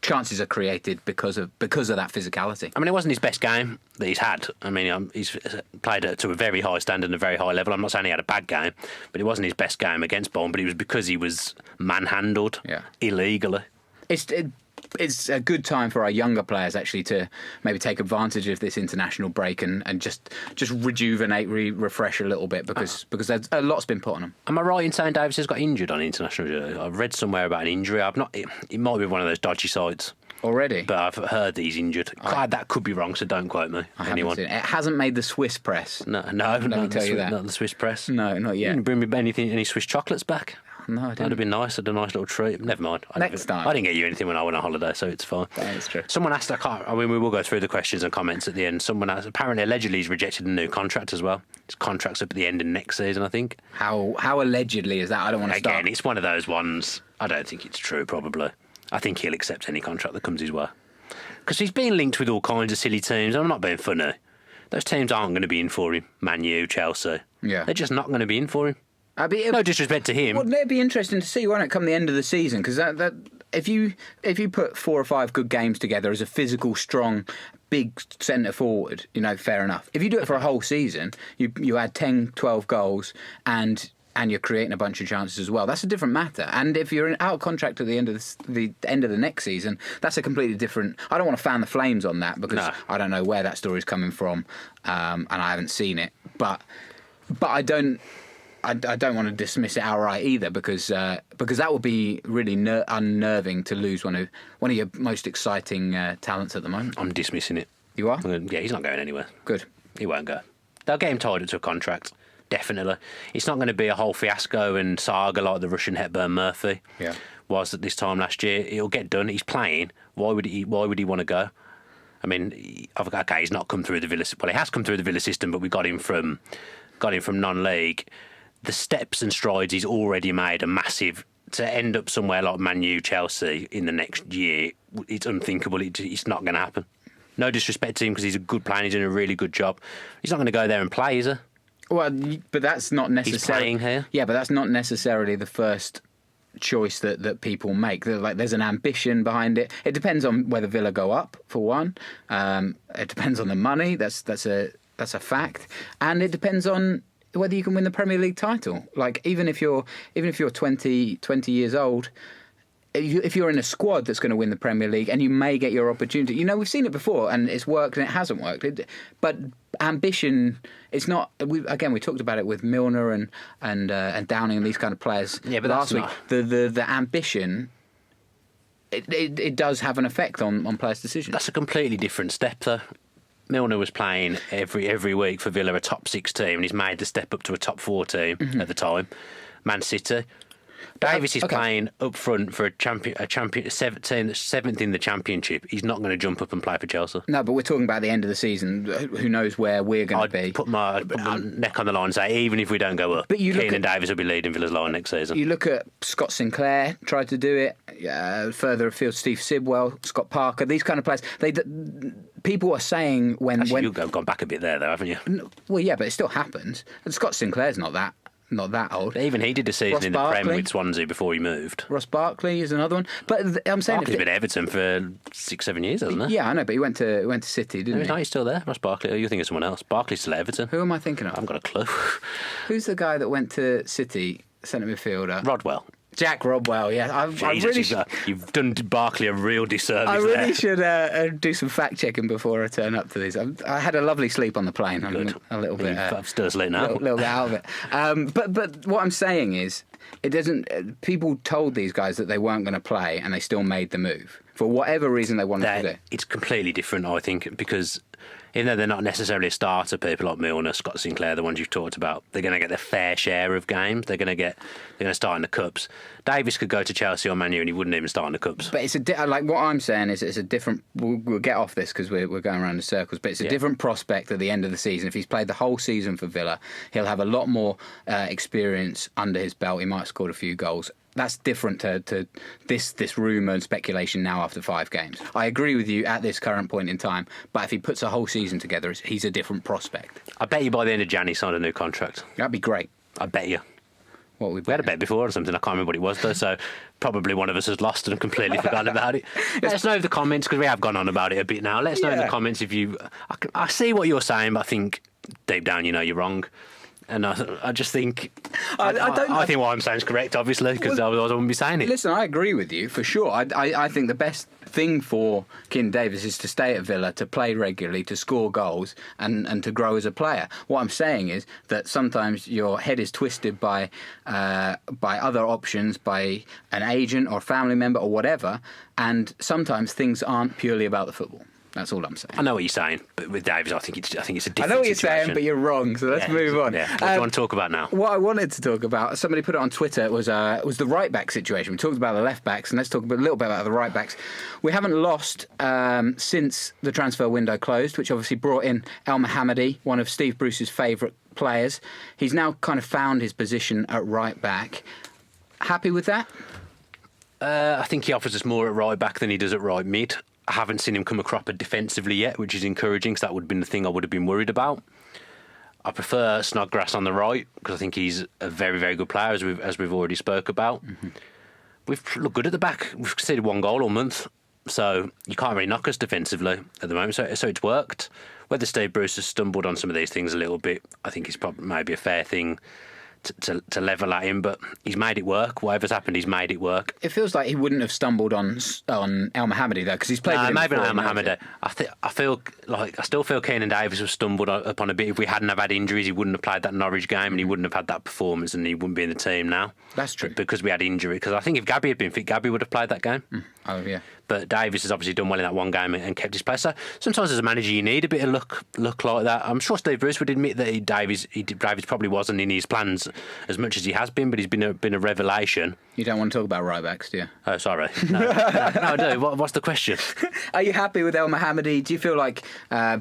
chances are created because of that physicality. I mean, it wasn't his best game that he's had. I mean, he's played to a very high standard and a very high level. I'm not saying he had a bad game, but it wasn't his best game against Bolton. But it was because he was manhandled illegally. It's a good time for our younger players actually to maybe take advantage of this international break and just rejuvenate, refresh a little bit because a lot's been put on them. Am I right in saying Davis has got injured on international duty? I've read somewhere about an injury. It might be one of those dodgy sites. Already? But I've heard that he's injured. That could be wrong, so don't quote me. Anyone. It hasn't made the Swiss press. No, Let me tell you that. Not the Swiss press. No, not yet. You can bring me any Swiss chocolates back. No, I didn't. That'd have been nice. I'd a nice little treat. Never mind. Next time. I didn't get you anything when I went on holiday, so it's fine. That's true. Someone asked, we will go through the questions and comments at the end. Someone asked, apparently, allegedly, he's rejected a new contract as well. His contract's up at the end of next season, I think. How allegedly is that? I don't want to start. Again, it's one of those ones. I don't think it's true, probably. I think he'll accept any contract that comes his way. Because he's been linked with all kinds of silly teams. I'm not being funny. Those teams aren't going to be in for him. Man U, Chelsea. Yeah. They're just not going to be in for him. No disrespect to him. Wouldn't it be interesting to see, won't it, come the end of the season? Because that if you put 4 or 5 good games together as a physical, strong, big centre forward, fair enough. If you do it for a whole season, you add 10, 12 goals and you're creating a bunch of chances as well. That's a different matter. And if you're out of contract at the end of the next season, that's a completely different. I don't want to fan the flames on that because I don't know where that story's coming from, and I haven't seen it. But I don't want to dismiss it outright either because that would be really unnerving to lose one of your most exciting talents at the moment. I'm dismissing it. You are? Yeah, he's not going anywhere. Good. He won't go. They'll get him tied up to a contract. Definitely. It's not going to be a whole fiasco and saga like the Russian Hepburn Murphy was at this time last year. It'll get done. He's playing. Why would he want to go? I mean, okay, he's not come through the Villa. Well, he has come through the Villa system, but we got him from non-league. The steps and strides he's already made are massive. To end up somewhere like Man U, Chelsea in the next year, it's unthinkable. It's not going to happen. No disrespect to him because he's a good player. He's doing a really good job. He's not going to go there and play, is he? Well, but that's not necessarily. He's playing here. Yeah, but that's not necessarily the first choice that people make. There's an ambition behind it. It depends on whether Villa go up, for one. It depends on the money. That's a fact, and it depends on whether you can win the Premier League title. Like even if you're 20 years old. If you're in a squad that's going to win the Premier League and you may get your opportunity, we've seen it before and it's worked and it hasn't worked. But ambition, it's not. We talked about it with Milner and Downing and these kind of players. Yeah, but last week, not... the ambition, it does have an effect on players' decisions. That's a completely different step, though. Milner was playing every week for Villa, a top 6 team, and he's made the step up to a top 4 team at the time. Man City. Davis is playing up front for a team that's 7th in the Championship. He's not going to jump up and play for Chelsea. No, but we're talking about the end of the season. Who knows where we're going to be? I'd put my neck on the line and say, even if we don't go up, Keinan Davis will be leading Villa's line next season. You look at Scott Sinclair, tried to do it. Further afield, Steve Sidwell, Scott Parker, these kind of players. People are saying when you've gone back a bit there, though, haven't you? Well, yeah, but it still happens. And Scott Sinclair's not that old. Even he did a season in the Prem with Swansea before he moved. Ross Barkley is another one. But I'm saying Barkley's been at Everton for 6-7 years, hasn't he? Yeah, I know, but he went to City, didn't he? No, he's still there. Ross Barkley. Oh, you're thinking of someone else. Barkley's still at Everton. Who am I thinking of? I haven't got a clue. Who's the guy that went to City, centre midfielder? Rodwell. Jack Rodwell, yeah. You've done Barkley a real disservice. I really should do some fact checking before I turn up to these. I had a lovely sleep on the plane. Good. A little bit. I'm still asleep now. A little bit out of it. But what I'm saying is, it doesn't. People told these guys that they weren't going to play, and they still made the move for whatever reason they wanted to do. It's completely different, I think, because even though they're not necessarily a starter, people like Milner, Scott Sinclair, the ones you've talked about, they're going to get their fair share of games. They're going to start in the cups. Davis could go to Chelsea or Man U and he wouldn't even start in the cups. But it's like what I'm saying is it's a different. We'll get off this because we're going around in circles. But it's a different prospect at the end of the season. If he's played the whole season for Villa, he'll have a lot more experience under his belt. He might have scored a few goals. That's different to this rumour and speculation now after 5 games. I agree with you at this current point in time, but if he puts a whole season together, he's a different prospect. I bet you by the end of Jan he signed a new contract. That'd be great. I bet you. What we had a bet before or something. I can't remember what it was though, so probably one of us has lost and completely forgotten about it. Let us know in the comments, because we have gone on about it a bit now. Let us know in the comments if you... I see what you're saying, but I think deep down you know you're wrong. And I just think... I think what I'm saying is correct, obviously, because otherwise I wouldn't be saying it. Listen, I agree with you, for sure. I think the best thing for Keinan Davis is to stay at Villa, to play regularly, to score goals, and to grow as a player. What I'm saying is that sometimes your head is twisted by other options, by an agent or family member or whatever, and sometimes things aren't purely about the football. That's all I'm saying. I know what you're saying, but with Davis, I think it's a different situation. I know what you're saying, but you're wrong. So let's move on. Yeah. What do you want to talk about now? What I wanted to talk about, somebody put it on Twitter, was the right back situation. We talked about the left backs, and let's talk a little bit about the right backs. We haven't lost since the transfer window closed, which obviously brought in El Mohammadi, one of Steve Bruce's favourite players. He's now kind of found his position at right back. Happy with that? I think he offers us more at right back than he does at right mid. I haven't seen him come a cropper defensively yet, which is encouraging, because that would have been the thing I would have been worried about. I prefer Snodgrass on the right, because I think he's a very, very good player, as we've already spoke about. Mm-hmm. We've looked good at the back. We've conceded 1 goal all month, so you can't really knock us defensively at the moment. So it's worked. Whether Steve Bruce has stumbled on some of these things a little bit, I think it's probably maybe a fair thing to level at him, but he's made it work. Whatever's happened, he's made it work. It feels like he wouldn't have stumbled on El Mohammadi though, because he's played with him maybe before. not El Mohammadi. I still feel Keinan Davis was stumbled upon a bit. If we hadn't have had injuries, he wouldn't have played that Norwich game, and he wouldn't have had that performance, and he wouldn't be in the team now. That's true. Because we had injury. Because I think if Gabby had been fit, Gabby would have played that game. Oh yeah. But Davis has obviously done well in that one game and kept his place. So sometimes as a manager, you need a bit of luck like that. I'm sure Steve Bruce would admit that Davis probably wasn't in his plans as much as he has been, but he's been a revelation. You don't want to talk about right backs, do you? Oh, sorry. No, I do. What's the question? Are you happy with El Mohammadi? Do you feel like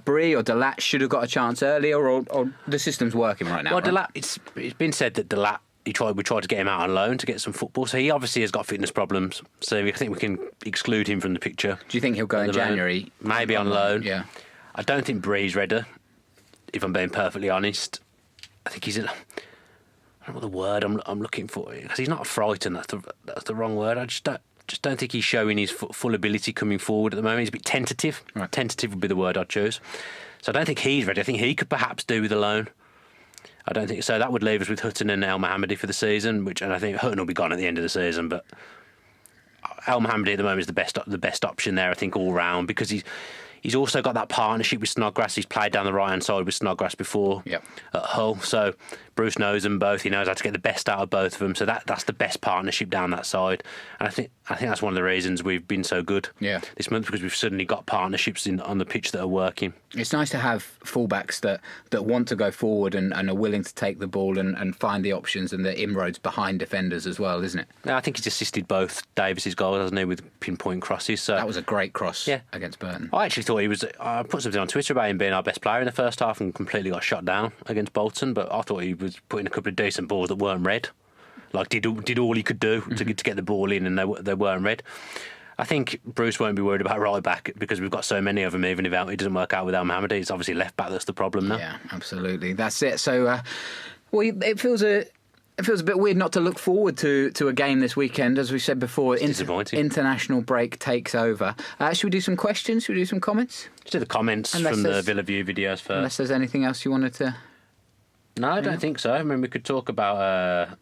Bree or Delat should have got a chance earlier, or the system's working right now? Well, right? Delat, it's been said that Delat, we tried to get him out on loan to get some football, so he obviously has got fitness problems. So I think we can exclude him from the picture. Do you think he'll go in January? Maybe on loan. Yeah. I don't think Bree's ready, if I'm being perfectly honest. I think he's I don't know what the word I'm looking for, because he's not frightened. That's the wrong word. I just don't think he's showing his full ability coming forward at the moment. He's a bit tentative. Right. Tentative would be the word I'd choose. So I don't think he's ready. I think he could perhaps do with a loan. I don't think so. That would leave us with Hutton and El Mohammadi for the season, and I think Hutton will be gone at the end of the season. But El Mohammadi at the moment is the best option there, I think, all round, because he's also got that partnership with Snodgrass. He's played down the right hand side with Snodgrass before at Hull, so Bruce knows them both. He knows how to get the best out of both of them. So that's the best partnership down that side. And I think that's one of the reasons we've been so good this month, because we've suddenly got partnerships on the pitch that are working. It's nice to have fullbacks that want to go forward and are willing to take the ball and find the options and the inroads behind defenders as well, isn't it? Yeah, I think he's assisted both Davis's goals, hasn't he, with pinpoint crosses. So that was a great cross against Burton. I actually thought I put something on Twitter about him being our best player in the first half and completely got shot down against Bolton, but I thought he was putting a couple of decent balls that weren't red. Like, did all he could do to get the ball in, and they weren't red. I think Bruce won't be worried about right back, because we've got so many of them. Even if it doesn't work out with El Mohammadi, it's obviously left back that's the problem now. Yeah, absolutely. That's it. So, it feels a bit weird not to look forward to a game this weekend. As we said before, international break takes over. Should we do some questions? Should we do some comments? Let's do the comments from the Villa View videos first. Unless there's anything else you wanted to... No, I don't think so. I mean, we could talk about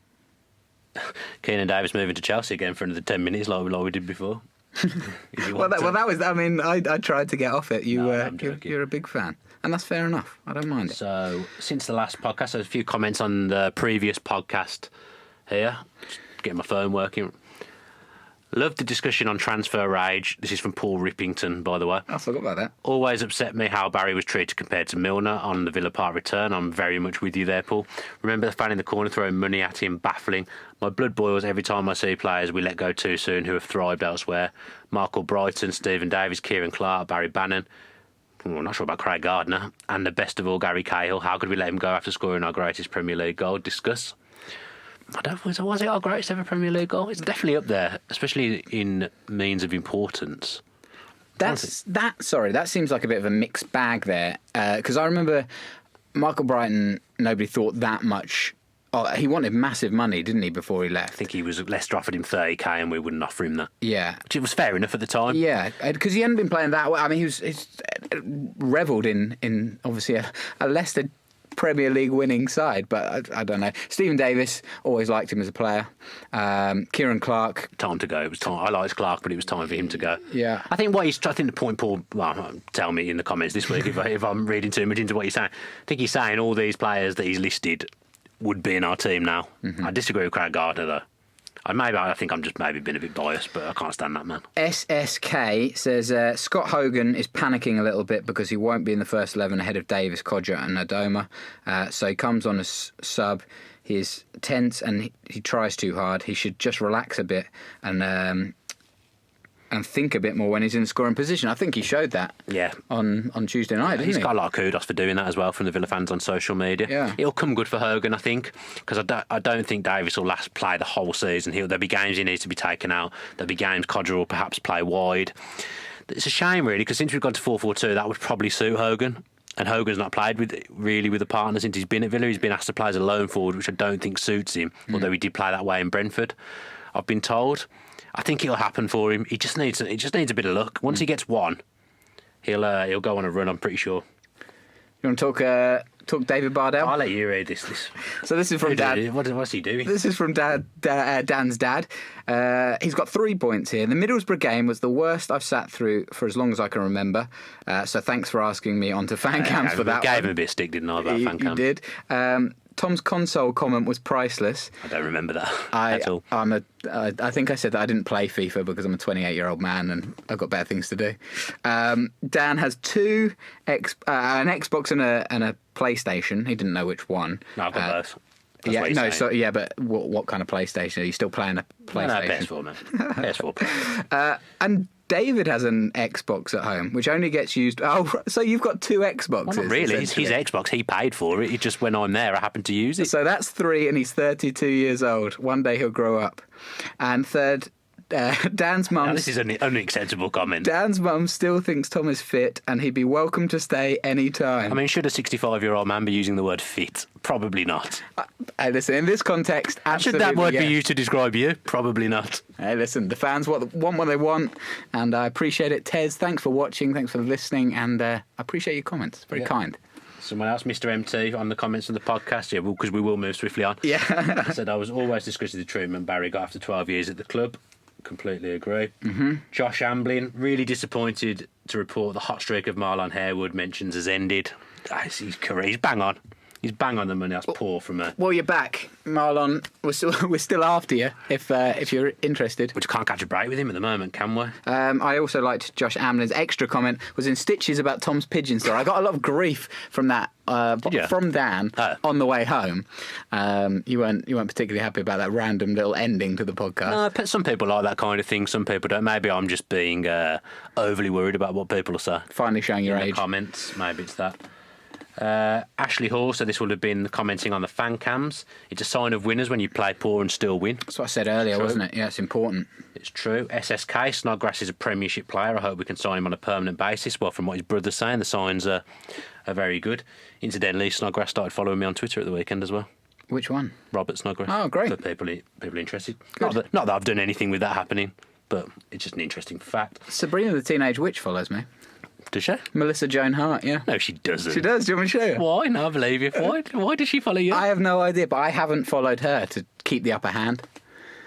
Keinan Davis moving to Chelsea again for another 10 minutes like we did before. That was... I mean, I tried to get off it. You're a big fan. And that's fair enough. I don't mind it. So, since the last podcast, there's a few comments on the previous podcast here. Just getting my phone working. Love the discussion on transfer rage. This is from Paul Rippington, by the way. I forgot about that. Always upset me how Barry was treated compared to Milner on the Villa Park return. I'm very much with you there, Paul. Remember the fan in the corner throwing money at him, baffling. My blood boils every time I see players we let go too soon who have thrived elsewhere. Michael Brighton, Stephen Davis, Kieran Clark, Barry Bannon. I'm not sure about Craig Gardner. And the best of all, Gary Cahill. How could we let him go after scoring our greatest Premier League goal? Discuss. I don't know, was it our greatest ever Premier League goal? It's definitely up there, especially in means of importance. That seems like a bit of a mixed bag there, because I remember Michael Brighton, nobody thought that much. Oh, he wanted massive money, didn't he, before he left? I think Leicester offered him 30k and we wouldn't offer him that. Yeah. Which it was fair enough at the time. Yeah, because he hadn't been playing that well. I mean, he's revelled in obviously a Leicester Premier League winning side, but I don't know. Stephen Davis, always liked him as a player. Kieran Clark. Time to go. It was time. I liked Clark, but it was time for him to go. Yeah. I think the point Paul, tell me in the comments this week if I'm reading too much into what he's saying. I think he's saying all these players that he's listed would be in our team now. Mm-hmm. I disagree with Craig Gardner, though. I think I'm just maybe been a bit biased, but I can't stand that man. SSK says Scott Hogan is panicking a little bit because he won't be in the first 11 ahead of Davis, Codger and Adoma. So he comes on as sub. He's tense and he tries too hard. He should just relax a bit and think a bit more when he's in the scoring position. I think he showed that on Tuesday night, didn't he? He's got a lot of kudos for doing that as well from the Villa fans on social media. Yeah. It'll come good for Hogan, I think, because I don't think Davis will play the whole season. There'll be games he needs to be taken out. There'll be games Codger will perhaps play wide. It's a shame, really, because since we've gone to 4-4-2, that would probably suit Hogan. And Hogan's not played with a partner since he's been at Villa. He's been asked to play as a lone forward, which I don't think suits him, although he did play that way in Brentford, I've been told. I think it'll happen for him. He just needs a bit of luck. Once he gets one, he'll go on a run, I'm pretty sure. You want to talk David Bardell? I'll let you read this. So this is from Dad. What's he doing? This is from Dan's dad. He's got 3 points here. The Middlesbrough game was the worst I've sat through for as long as I can remember. So thanks for asking me onto fan cams for that. I gave him a bit of stick, didn't I, about fan cams? You did. Tom's console comment was priceless. I don't remember that at all. I think I said that I didn't play FIFA because I'm a 28-year-old man and I've got better things to do. Dan has an Xbox and a PlayStation. He didn't know which one. No, I've got both. But what kind of PlayStation? Are you still playing a PlayStation? No, PS4, man. PS4. And David has an Xbox at home, which only gets used... Oh, so you've got 2 Xboxes? Well, not really. It's his Xbox. He paid for it. It just, when I'm there, I happen to use it. So that's 3, and he's 32 years old. One day he'll grow up. And third... Dan's mum... This is an unacceptable comment. Dan's mum still thinks Tom is fit and he'd be welcome to stay any time. I mean, should a 65-year-old man be using the word fit? Probably not. Hey, listen, in this context, absolutely, should that word be used to describe you? Probably not. Hey, listen, the fans want what they want, and I appreciate it. Tez, thanks for watching, thanks for listening, and I appreciate your comments. It's very kind. Someone else, Mr. MT, on the comments of the podcast, because we will move swiftly on. Yeah. Said, I was always disgusted with the treatment Barry got after 12 years at the club. Completely agree. Mm-hmm. Josh Amblin, really disappointed to report the hot streak of Marlon Harewood mentions has ended. His career, he's bang on. He's bang on the money. That's poor from her. Well, you're back, Marlon. We're still after you if you're interested. We just can't catch a break with him at the moment, can we? I also liked Josh Amlin's extra comment was in stitches about Tom's pigeon story. I got a lot of grief from that from Dan on the way home. You weren't particularly happy about that random little ending to the podcast. No, but some people like that kind of thing. Some people don't. Maybe I'm just being overly worried about what people will say. Finally showing your age. Comments. Maybe it's that. Ashley Hall, so this would have been commenting on the fan cams. It's a sign of winners when you play poor and still win. That's what I said earlier, wasn't it? Yeah, it's important. It's true. SSK, Snodgrass is a Premiership player. I hope we can sign him on a permanent basis. Well, from what his brother's saying, the signs are very good. Incidentally, Snodgrass started following me on Twitter at the weekend as well. Which one? Robert Snodgrass. Oh, great. For people interested. Not that I've done anything with that happening, but it's just an interesting fact. Sabrina the Teenage Witch follows me. Does she? Melissa Joan Hart, yeah. No, she doesn't. She does. Do you want me to show you? Why? No, I believe you. Why does she follow you? I have no idea, but I haven't followed her to keep the upper hand.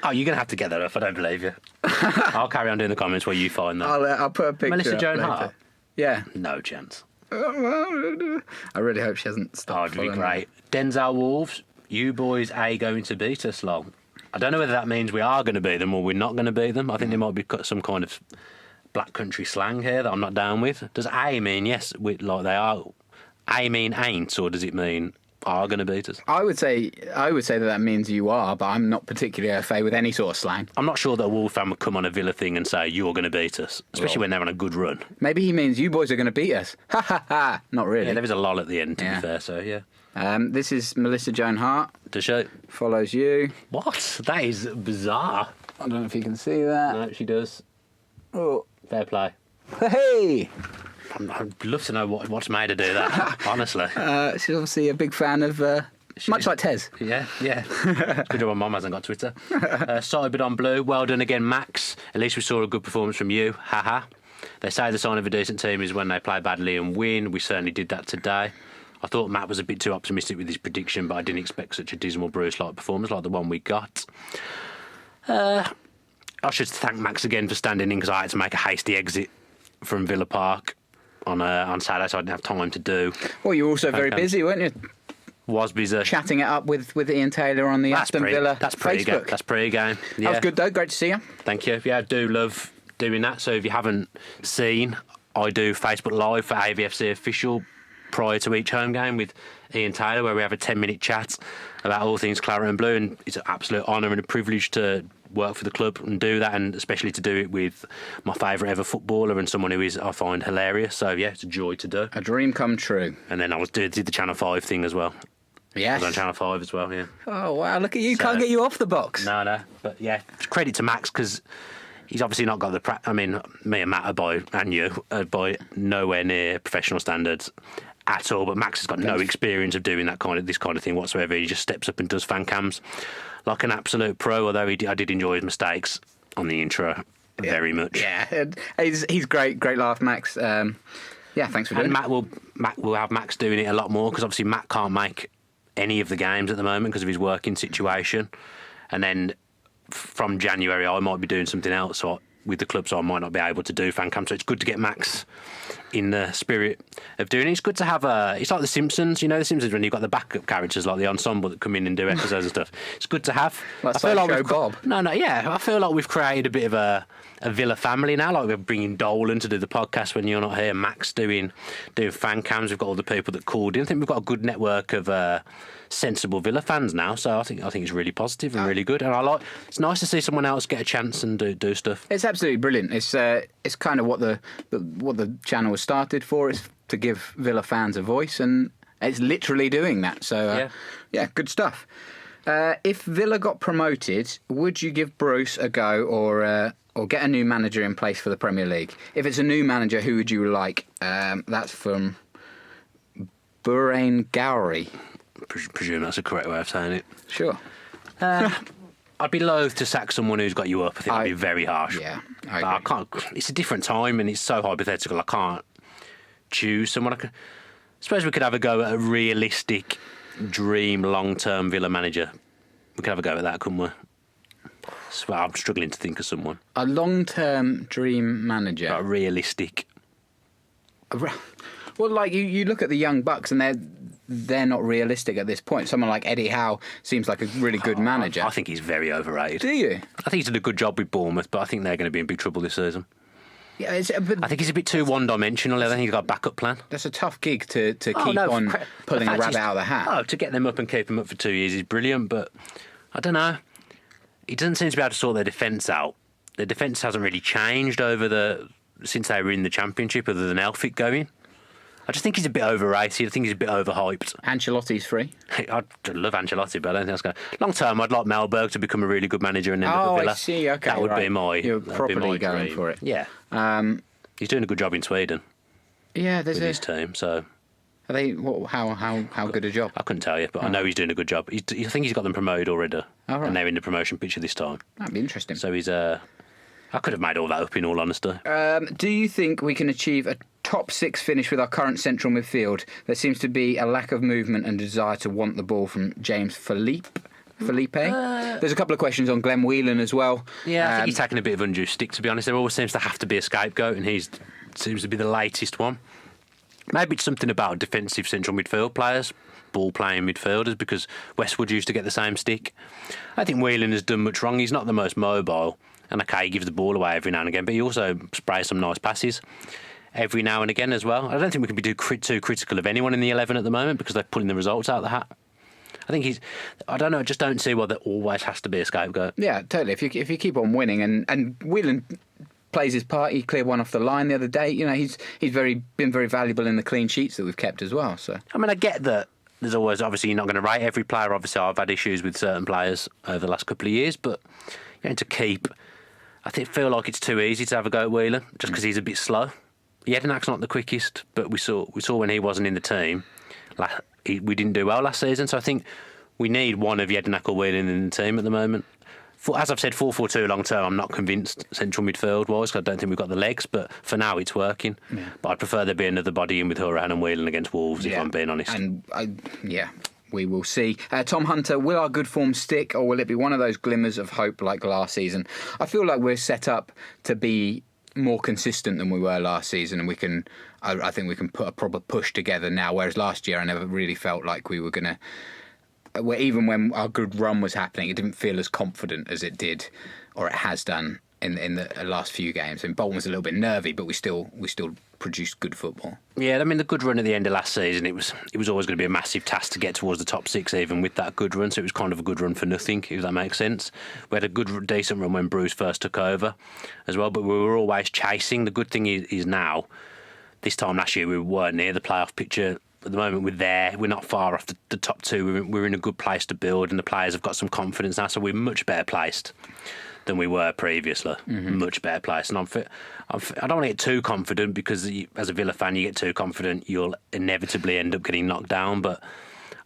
Oh, you're going to have to get that up. I don't believe you. I'll carry on doing the comments while you find that. I'll put a picture Melissa up Joan later. Hart? Yeah. No chance. I really hope she hasn't stopped. It'd be great. Denzel Wolves, you boys are going to beat us, lol. I don't know whether that means we are going to beat them or we're not going to beat them. I think there might be some kind of black country slang here that I'm not down with. Does A mean yes, like they are? A mean ain't, or does it mean are going to beat us? I would say that means you are, but I'm not particularly au fait with any sort of slang. I'm not sure that a Wolves fan would come on a Villa thing and say you're going to beat us, especially when they're on a good run. Maybe he means you boys are going to beat us. Ha ha ha! Not really. Yeah, there was a lol at the end, to be fair. So yeah. This is Melissa Joan Hart. Does she? Follows you. What? That is bizarre. I don't know if you can see that. No, she does. Oh, fair play. Hey! I'd love to know what's made her do that, honestly. She's obviously a big fan of, much like Tez. Yeah. Good job my mum hasn't got Twitter. Sidebird on blue. Well done again, Max. At least we saw a good performance from you. Haha. They say the sign of a decent team is when they play badly and win. We certainly did that today. I thought Matt was a bit too optimistic with his prediction, but I didn't expect such a dismal Bruce-like performance like the one we got. I should thank Max again for standing in because I had to make a hasty exit from Villa Park on Saturday, so I didn't have time to do. Well, you were also very busy, weren't you? Wasby's chatting it up with Ian Taylor on the Aston Villa Facebook. That's pre-game. Yeah. That was good though. Great to see you. Thank you. Yeah, I do love doing that. So if you haven't seen, I do Facebook Live for AVFC Official prior to each home game with Ian Taylor, where we have a 10-minute chat about all things Claret and Blue, and it's an absolute honour and a privilege to work for the club and do that, and especially to do it with my favourite ever footballer and someone who I find hilarious. So yeah, it's a joy to do. A dream come true. And then I did the Channel 5 thing as well. Yes. I was on Channel 5 as well, yeah. Oh wow, look at you, can't get you off the box. No. But yeah, credit to Max, because he's obviously not got the... me and Matt are by nowhere near professional standards at all, but Max has got no experience of doing this kind of thing whatsoever. He just steps up and does fan cams like an absolute pro, although I did enjoy his mistakes on the intro very much. Yeah, he's great laugh, Max. Yeah, thanks for doing it. Matt will have Max doing it a lot more, because obviously Matt can't make any of the games at the moment because of his working situation, and then from January I might be doing something else with the club, so I might not be able to do fan cam. So it's good to get Max in the spirit of doing it. It's good to have it's like The Simpsons, you know, The Simpsons, when you've got the backup characters like the ensemble that come in and do episodes and stuff. It's good to have. I feel like Bob. I feel like we've created a bit of a Villa family now. Like we're bringing Dolan to do the podcast when you're not here, Max doing fan cams. We've got all the people that called in. I think we've got a good network of sensible Villa fans now, so I think it's really positive and really good, and it's nice to see someone else get a chance and do stuff. It's absolutely brilliant. It's kind of what the channel was started for, is to give Villa fans a voice, and it's literally doing that. So yeah, good stuff. If Villa got promoted, would you give Bruce a go, or get a new manager in place for the Premier League? If it's a new manager, who would you like? That's from Burain Gowrie. Presume that's the correct way of saying it. Sure. I'd be loath to sack someone who's got you up. I think that'd be very harsh. Yeah, I can't. It's a different time, and it's so hypothetical. I can't choose someone. I suppose we could have a go at a realistic dream long-term Villa manager. We could have a go at that, couldn't we? So I'm struggling to think of someone. A long-term dream manager. Like realistic. Well, like you look at the young Bucks, and they're not realistic at this point. Someone like Eddie Howe seems like a really good manager. I think he's very overrated. Do you? I think he's done a good job with Bournemouth, but I think they're going to be in big trouble this season. Yeah, I think he's a bit too one-dimensional. I think he's got a backup plan. That's a tough gig to keep on pulling a rabbit out of the hat. Oh, to get them up and keep them up for 2 years is brilliant, but I don't know. He doesn't seem to be able to sort their defence out. Their defence hasn't really changed since they were in the Championship, other than Elphick going. I just think he's a bit overrated. I think he's a bit overhyped. Ancelotti's free. I love Ancelotti, but I don't think that's going to... Long term, I'd like Melberg to become a really good manager and end up at Villa. I see. Okay, that would be my... You're properly going dream. for it. Yeah. He's doing a good job in Sweden. Yeah, with his team, so... Are they? How good a job? I couldn't tell you, but I know he's doing a good job. I think he's got them promoted already, and they're in the promotion picture this time. That'd be interesting. So he's... I could have made all that up, in all honesty. Do you think we can achieve a top six finish with our current central midfield? There seems to be a lack of movement and desire to want the ball from James Felipe. There's a couple of questions on Glenn Whelan as well. Yeah, I think he's taking a bit of undue stick, to be honest. There always seems to have to be a scapegoat, and he seems to be the latest one. Maybe it's something about defensive central midfield players, ball-playing midfielders, because Westwood used to get the same stick. I think Whelan has done much wrong. He's not the most mobile. And okay, he gives the ball away every now and again, but he also sprays some nice passes every now and again as well. I don't think we can be too critical of anyone in the 11 at the moment, because they're pulling the results out of the hat. I think I don't know, I just don't see why there always has to be a scapegoat. Yeah, totally. If you keep on winning, and Whelan plays his part, he cleared one off the line the other day. You know, he's been very valuable in the clean sheets that we've kept as well. So I mean, I get that there's always, obviously you're not going to rate every player. Obviously I've had issues with certain players over the last couple of years, but to keep... I feel like it's too easy to have a go at Whelan just because he's a bit slow. Jedinak's not the quickest, but we saw when he wasn't in the team, we didn't do well last season. So I think we need one of Jedinak or Whelan in the team at the moment. As I've said, 4-4-2 long term, I'm not convinced central midfield wise, because I don't think we've got the legs. But for now, it's working. Yeah. But I'd prefer there be another body in with Horan and Whelan against Wolves, if I'm being honest. We will see. Tom Hunter, will our good form stick, or will it be one of those glimmers of hope like last season? I feel like we're set up to be more consistent than we were last season, and I think we can put a proper push together now. Whereas last year, I never really felt like we were going to. Even when our good run was happening, it didn't feel as confident as it did, or it has done in the last few games. And Bolton was a little bit nervy, but we still produced good football. Yeah, I mean, the good run at the end of last season, it was always going to be a massive task to get towards the top six, even with that good run. So it was kind of a good run for nothing, if that makes sense. We had a good, decent run when Bruce first took over as well, but we were always chasing. The good thing is now, this time last year, we weren't near the playoff picture. At the moment, we're there. We're not far off the top two. We're in a good place to build, and the players have got some confidence now, so we're much better placed than we were previously. Much better placed. And I don't want to get too confident, because as a Villa fan, you get too confident, you'll inevitably end up getting knocked down. But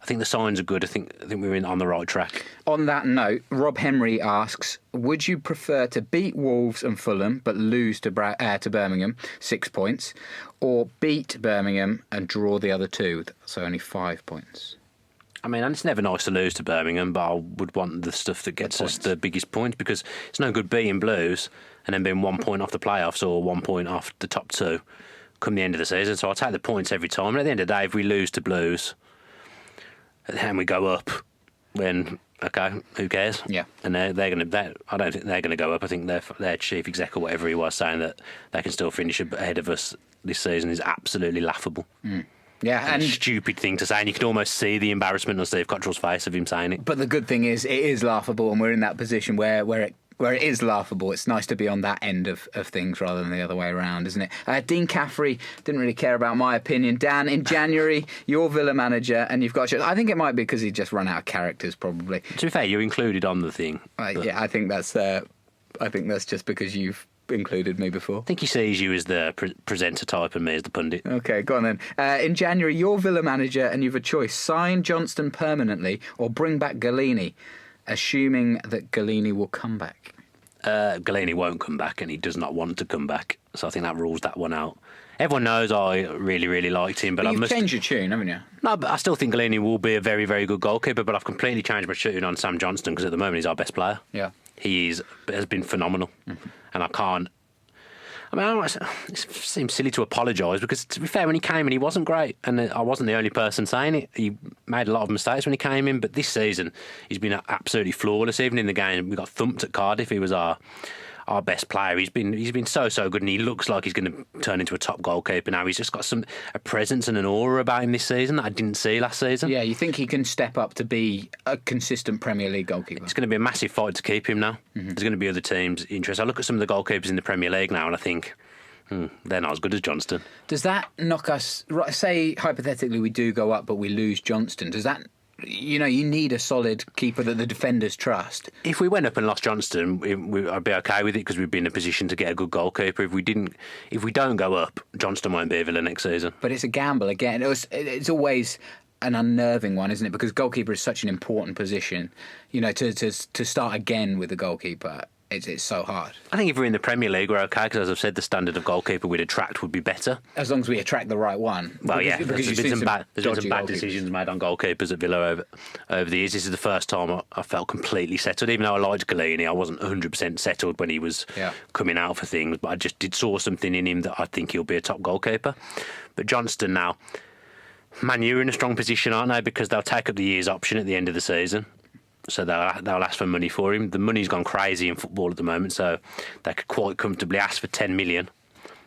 I think the signs are good. I think we're on the right track. On that note, Rob Henry asks, would you prefer to beat Wolves and Fulham but lose to Birmingham, 6 points, or beat Birmingham and draw the other two, so only 5 points? I mean, and it's never nice to lose to Birmingham, but I would want the stuff that gets us the biggest points, because it's no good beating Blues and then being 1 point off the playoffs or 1 point off the top two come the end of the season. So I'll take the points every time. And at the end of the day, if we lose to Blues and we go up, then okay, who cares? Yeah. And I don't think they're going to go up. I think their chief exec or whatever he was saying that they can still finish ahead of us this season is absolutely laughable. Yeah, and a stupid thing to say, and you can almost see the embarrassment on Steve Cottrell's face of him saying it. But the good thing is, it is laughable, and we're in that position where it is laughable. It's nice to be on that end of things rather than the other way around, isn't it? Dean Caffrey didn't really care about my opinion. Dan, in January, you're Villa manager, and you've got. I think it might be because he just run out of characters, probably. To be fair, you're included on the thing. Yeah, I think that's just because you've included me before. I think he sees you as the presenter type and me as the pundit. Okay, go on then. In January, you're Villa manager and you've a choice. Sign Johnston permanently or bring back Galini, assuming that Galini will come back. Galini won't come back, and he does not want to come back. So I think that rules that one out. Everyone knows I really, really liked him. But you've changed your tune, haven't you? No, but I still think Galini will be a very, very good goalkeeper, but I've completely changed my tune on Sam Johnston, because at the moment he's our best player. Yeah. He has been phenomenal. And I can't... I mean, it seems silly to apologise, because, to be fair, when he came in, he wasn't great. And I wasn't the only person saying it. He made a lot of mistakes when he came in. But this season, he's been absolutely flawless. Even in the game, we got thumped at Cardiff. He was our best player. He's been so good, and he looks like he's going to turn into a top goalkeeper now. He's just got a presence and an aura about him this season that I didn't see last season. Yeah, you think he can step up to be a consistent Premier League goalkeeper? It's going to be a massive fight to keep him now. There's going to be other teams interested. I look at some of the goalkeepers in the Premier League now, and I think they're not as good as Johnston. Does that knock us? Say hypothetically we do go up, but we lose Johnston. Does that? You need a solid keeper that the defenders trust. If we went up and lost Johnston, I'd be okay with it, because we'd be in a position to get a good goalkeeper. If we don't go up, Johnston won't be a Villa next season. But it's a gamble again. It's always an unnerving one, isn't it? Because goalkeeper is such an important position. To start again with a goalkeeper. It's so hard. I think if we're in the Premier League, we're okay, because, as I've said, the standard of goalkeeper we'd attract would be better. As long as we attract the right one. Well, there's been some bad decisions made on goalkeepers at Villa over the years. This is the first time I felt completely settled. Even though I liked Galini, I wasn't 100% settled when he was coming out for things, but I just saw something in him that I think he'll be a top goalkeeper. But Johnston now, Man U are in a strong position, aren't they? Because they'll take up the year's option at the end of the season. So they'll ask for money for him. The money's gone crazy in football at the moment, so they could quite comfortably ask for 10 million.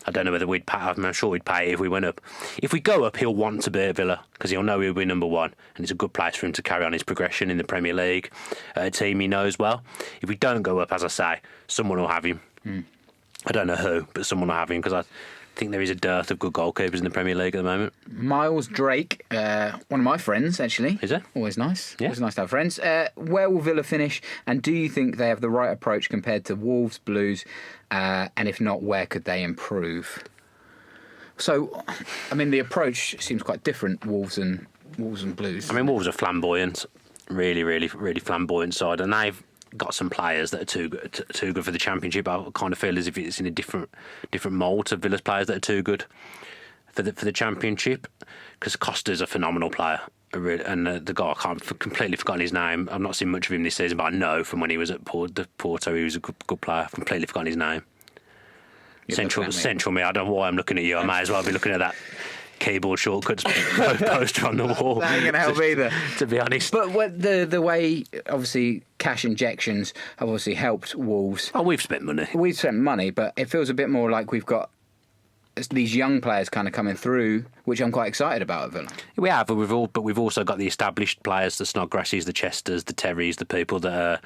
I don't know whether we'd pay. I'm sure we'd pay it if we went up. If we go up, he'll want to be at Villa, because he'll know he'll be number one, and it's a good place for him to carry on his progression in the Premier League, a team he knows well. If we don't go up, as I say, someone will have him. I don't know who, but someone will have him, because I think there is a dearth of good goalkeepers in the Premier League at the moment. Miles Drake, one of my friends, actually. Is it? Always nice. Yeah. Always nice to have friends. Where will Villa finish, and do you think they have the right approach compared to Wolves, Blues, and if not, where could they improve? So, I mean, the approach seems quite different, Wolves and Blues. I mean, Wolves are flamboyant, really, really, really flamboyant side, and they've got some players that are too good for the Championship. I kind of feel as if it's in a different mould to Villa's players that are too good for the Championship, because Costa's a phenomenal player, and the guy, I can't completely forgotten his name. I've not seen much of him this season, but I know from when he was at Porto he was a good player. I've completely forgotten his name. Central me. I don't know why I'm looking at you. I might as well be looking at that keyboard shortcuts poster on the wall. That ain't going to help either. To be honest. But the way, obviously, cash injections have obviously helped Wolves. Oh, we've spent money. We've spent money, but it feels a bit more like we've got these young players kind of coming through, which I'm quite excited about at Villa. We have, but we've also got the established players, the Snodgrasses, the Chesters, the Terrys, the people that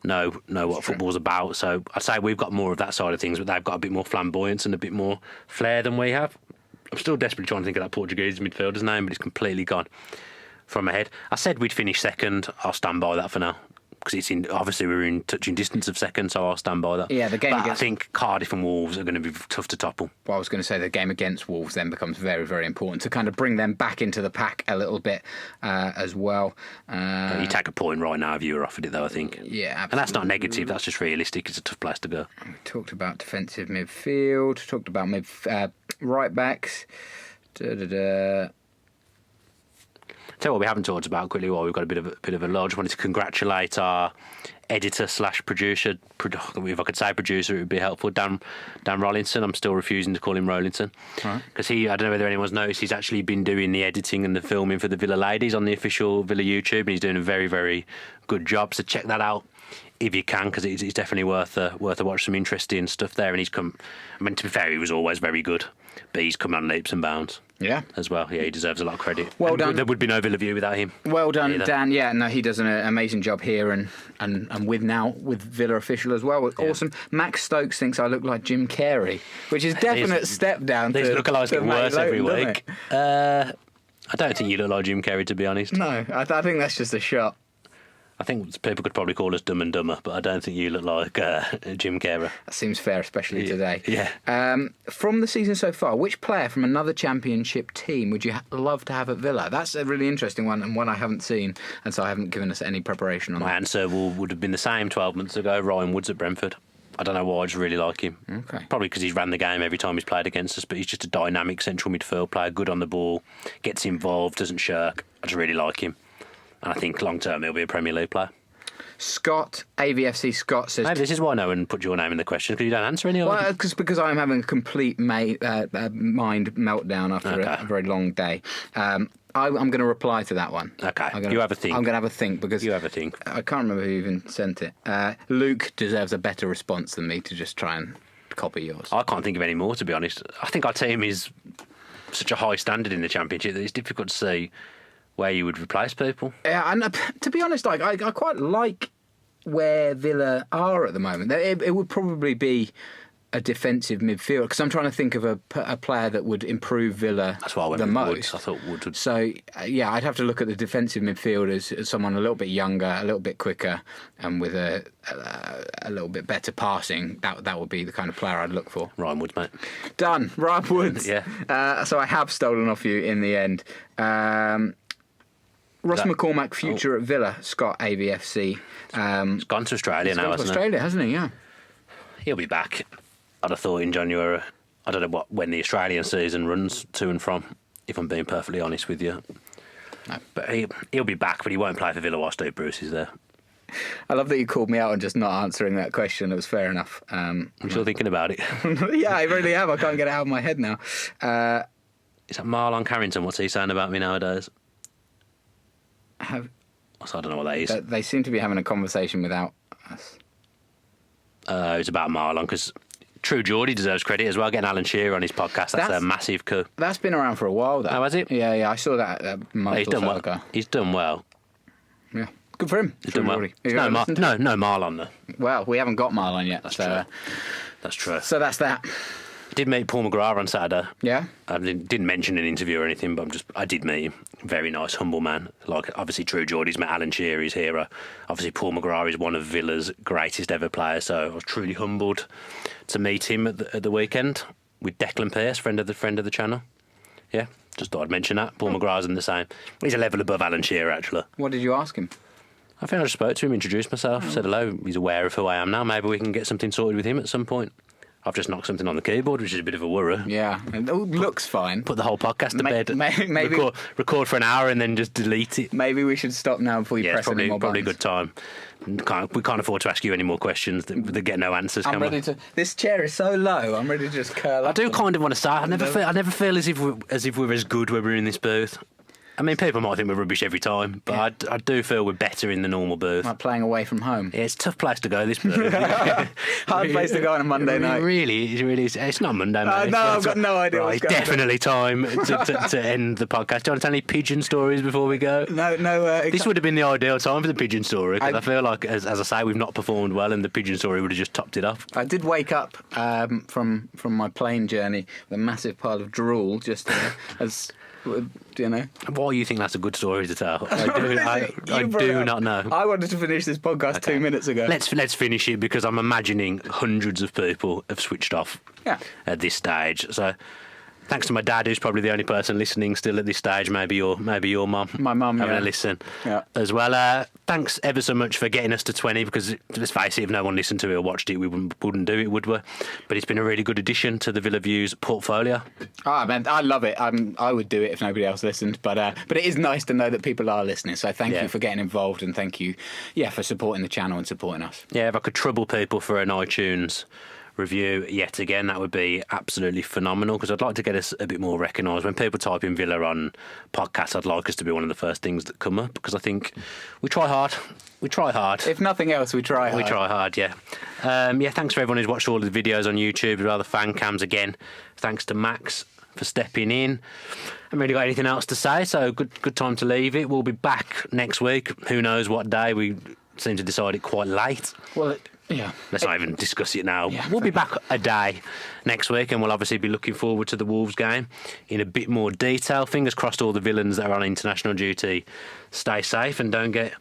know what football's about. So I'd say we've got more of that side of things, but they've got a bit more flamboyance and a bit more flair than we have. I'm still desperately trying to think of that Portuguese midfielder's name, but it's completely gone from my head. I said we'd finish second. I'll stand by that for now. Because obviously we're in touching distance of second, so I'll stand by that. Yeah, the game. But I think Cardiff and Wolves are going to be tough to topple. Well, I was going to say the game against Wolves then becomes very, very important to kind of bring them back into the pack a little bit as well. You take a point right now if you were offered it, though. I think. Yeah, absolutely. And that's not negative. That's just realistic. It's a tough place to go. We talked about defensive midfield. Talked about right backs. Tell you what we haven't talked about quickly while we've got a bit of a lull. Just wanted to congratulate our editor / producer. If I could say producer, it would be helpful. Dan Rolinson. I'm still refusing to call him Rolinson because I don't know whether anyone's noticed, he's actually been doing the editing and the filming for the Villa ladies on the official Villa YouTube, and he's doing a very, very good job. So check that out if you can, because it's definitely worth a watch. Some interesting stuff there, and he's come. I mean, to be fair, he was always very good, but he's come on leaps and bounds. Yeah, as well. Yeah, he deserves a lot of credit. Well done. There would be no Villa View without him. Well done, either. Dan. Yeah, no, he does an amazing job here, and with Villa official as well. Yeah. Awesome. Max Stokes thinks I look like Jim Carrey, which is definite step down. These lookalikes get worse every week. I don't think you look like Jim Carrey, to be honest. No, I think that's just a shot. I think people could probably call us Dumb and Dumber, but I don't think you look like Jim Carrey. That seems fair, especially today. Yeah. From the season so far, which player from another Championship team would you love to have at Villa? That's a really interesting one, and one I haven't seen, and so I haven't given us any preparation on. My answer would have been the same 12 months ago, Ryan Woods at Brentford. I don't know why, I just really like him. Okay. Probably because he's ran the game every time he's played against us, but he's just a dynamic central midfield player, good on the ball, gets involved, doesn't shirk. I just really like him. And I think long term he'll be a Premier League player. Scott, AVFC Scott says... Maybe this is why no one put your name in the question, because you don't answer any of them. Well, because I'm having a complete mind meltdown after a very long day. I'm going to reply to that one. Okay, you have a think. I'm going to have a think, because... You have a think. I can't remember who even sent it. Luke deserves a better response than me to just try and copy yours. I can't think of any more, to be honest. I think our team is such a high standard in the Championship that it's difficult to see where you would replace people. Yeah, and to be honest, I quite like where Villa are at the moment. It would probably be a defensive midfield, because I'm trying to think of a player that would improve Villa That's why I went the with most. Woods. I thought Woods would. So, yeah, I'd have to look at the defensive midfield as someone a little bit younger, a little bit quicker, and with a little bit better passing. That would be the kind of player I'd look for. Ryan Woods, mate. Done. Ryan Woods. Yeah. So I have stolen off you in the end. Ross McCormack, future at Villa, Scott, AVFC. He's gone to Australia now, hasn't he? Australia, hasn't he? Yeah. He'll be back, I'd have thought, in January. I don't know when the Australian season runs to and from, if I'm being perfectly honest with you. No. But he'll be back, but he won't play for Villa while Steve Bruce is there. I love that you called me out on just not answering that question. It was fair enough. I'm still thinking about it. Yeah, I really am. I can't get it out of my head now. Is that Marlon Carrington? What's he saying about me nowadays? I don't know what that is. They seem to be having a conversation without us. It's about Marlon, because True Geordie deserves credit as well. Getting Alan Shearer on his podcast, that's a massive coup. That's been around for a while, though. Oh, has it? Yeah, I saw that a month or so ago. He's done well. Yeah, good for him. He's done well. No Marlon, though. Well, we haven't got Marlon yet. That's true. That's true. So that's that. I did meet Paul McGrath on Saturday. Yeah? I didn't mention an interview or anything, but I did meet him. Very nice, humble man. Like, obviously, True Geordie's met Alan Shearer, his hero. Obviously, Paul McGrath is one of Villa's greatest ever players, so I was truly humbled to meet him at the weekend with Declan Pearce, friend of the channel. Yeah, just thought I'd mention that. Paul McGrath's in the same. He's a level above Alan Shearer, actually. What did you ask him? I think I just spoke to him, introduced myself, said hello. He's aware of who I am now. Maybe we can get something sorted with him at some point. I've just knocked something on the keyboard, which is a bit of a worry. Yeah, it looks fine. Put the whole podcast to bed. Maybe record for an hour and then just delete it. Maybe we should stop now before you press any more buttons. Probably a good time. We can't afford to ask you any more questions that get no answers. I'm ready to. This chair is so low. I'm ready to just curl up. I do kind of want to start. I never feel as if we're as good when we're in this booth. I mean, people might think we're rubbish every time, but I do feel we're better in the normal booth. Like playing away from home. Yeah, it's a tough place to go, this booth. Hard place to go on a Monday night. Really, it's not Monday, mate. No, I've got no idea what's going on. Definitely time to end the podcast. Do you want to tell any pigeon stories before we go? No. This would have been the ideal time for the pigeon story, because I feel like, as I say, we've not performed well, and the pigeon story would have just topped it off. I did wake up from my plane journey with a massive pile of drool, just as... You know, why you think that's a good story to tell? I do not know. I wanted to finish this podcast 2 minutes ago. Let's finish it, because I'm imagining hundreds of people have switched off at this stage. So thanks to my dad, who's probably the only person listening still at this stage. Maybe your mum. My mum, having a listen as well. Thanks ever so much for getting us to 20, because let's face it, if no one listened to it or watched it, we wouldn't do it, would we? But it's been a really good addition to the Villa Views portfolio. Oh man, I love it. I would do it if nobody else listened, but it is nice to know that people are listening. So thank you for getting involved, and thank you, for supporting the channel and supporting us. Yeah, if I could trouble people for an iTunes review yet again, that would be absolutely phenomenal, because I'd like to get us a bit more recognised. When people type in Villa on podcasts, I'd like us to be one of the first things that come up, because I think we try hard. If nothing else, we try hard. We try hard, yeah. Thanks for everyone who's watched all of the videos on YouTube as well, the fan cams again. Thanks to Max for stepping in. I haven't really got anything else to say, so good time to leave it. We'll be back next week. Who knows what day? We seem to decide it quite late. Well, let's not even discuss it now. We'll be back a day next week, and we'll obviously be looking forward to the Wolves game in a bit more detail. Fingers crossed all the villains that are on international duty stay safe and don't get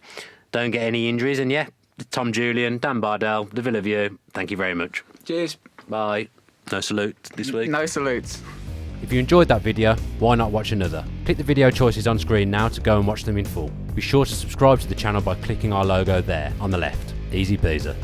any injuries. And Tom Julian, Dan Bardell, the Villa View, thank you very much. Cheers. Bye. No salute this week. No salutes. If you enjoyed that video, why not watch another? Click the video choices on screen now to go and watch them in full. Be sure to subscribe to the channel by clicking our logo there on the left. Easy peasy.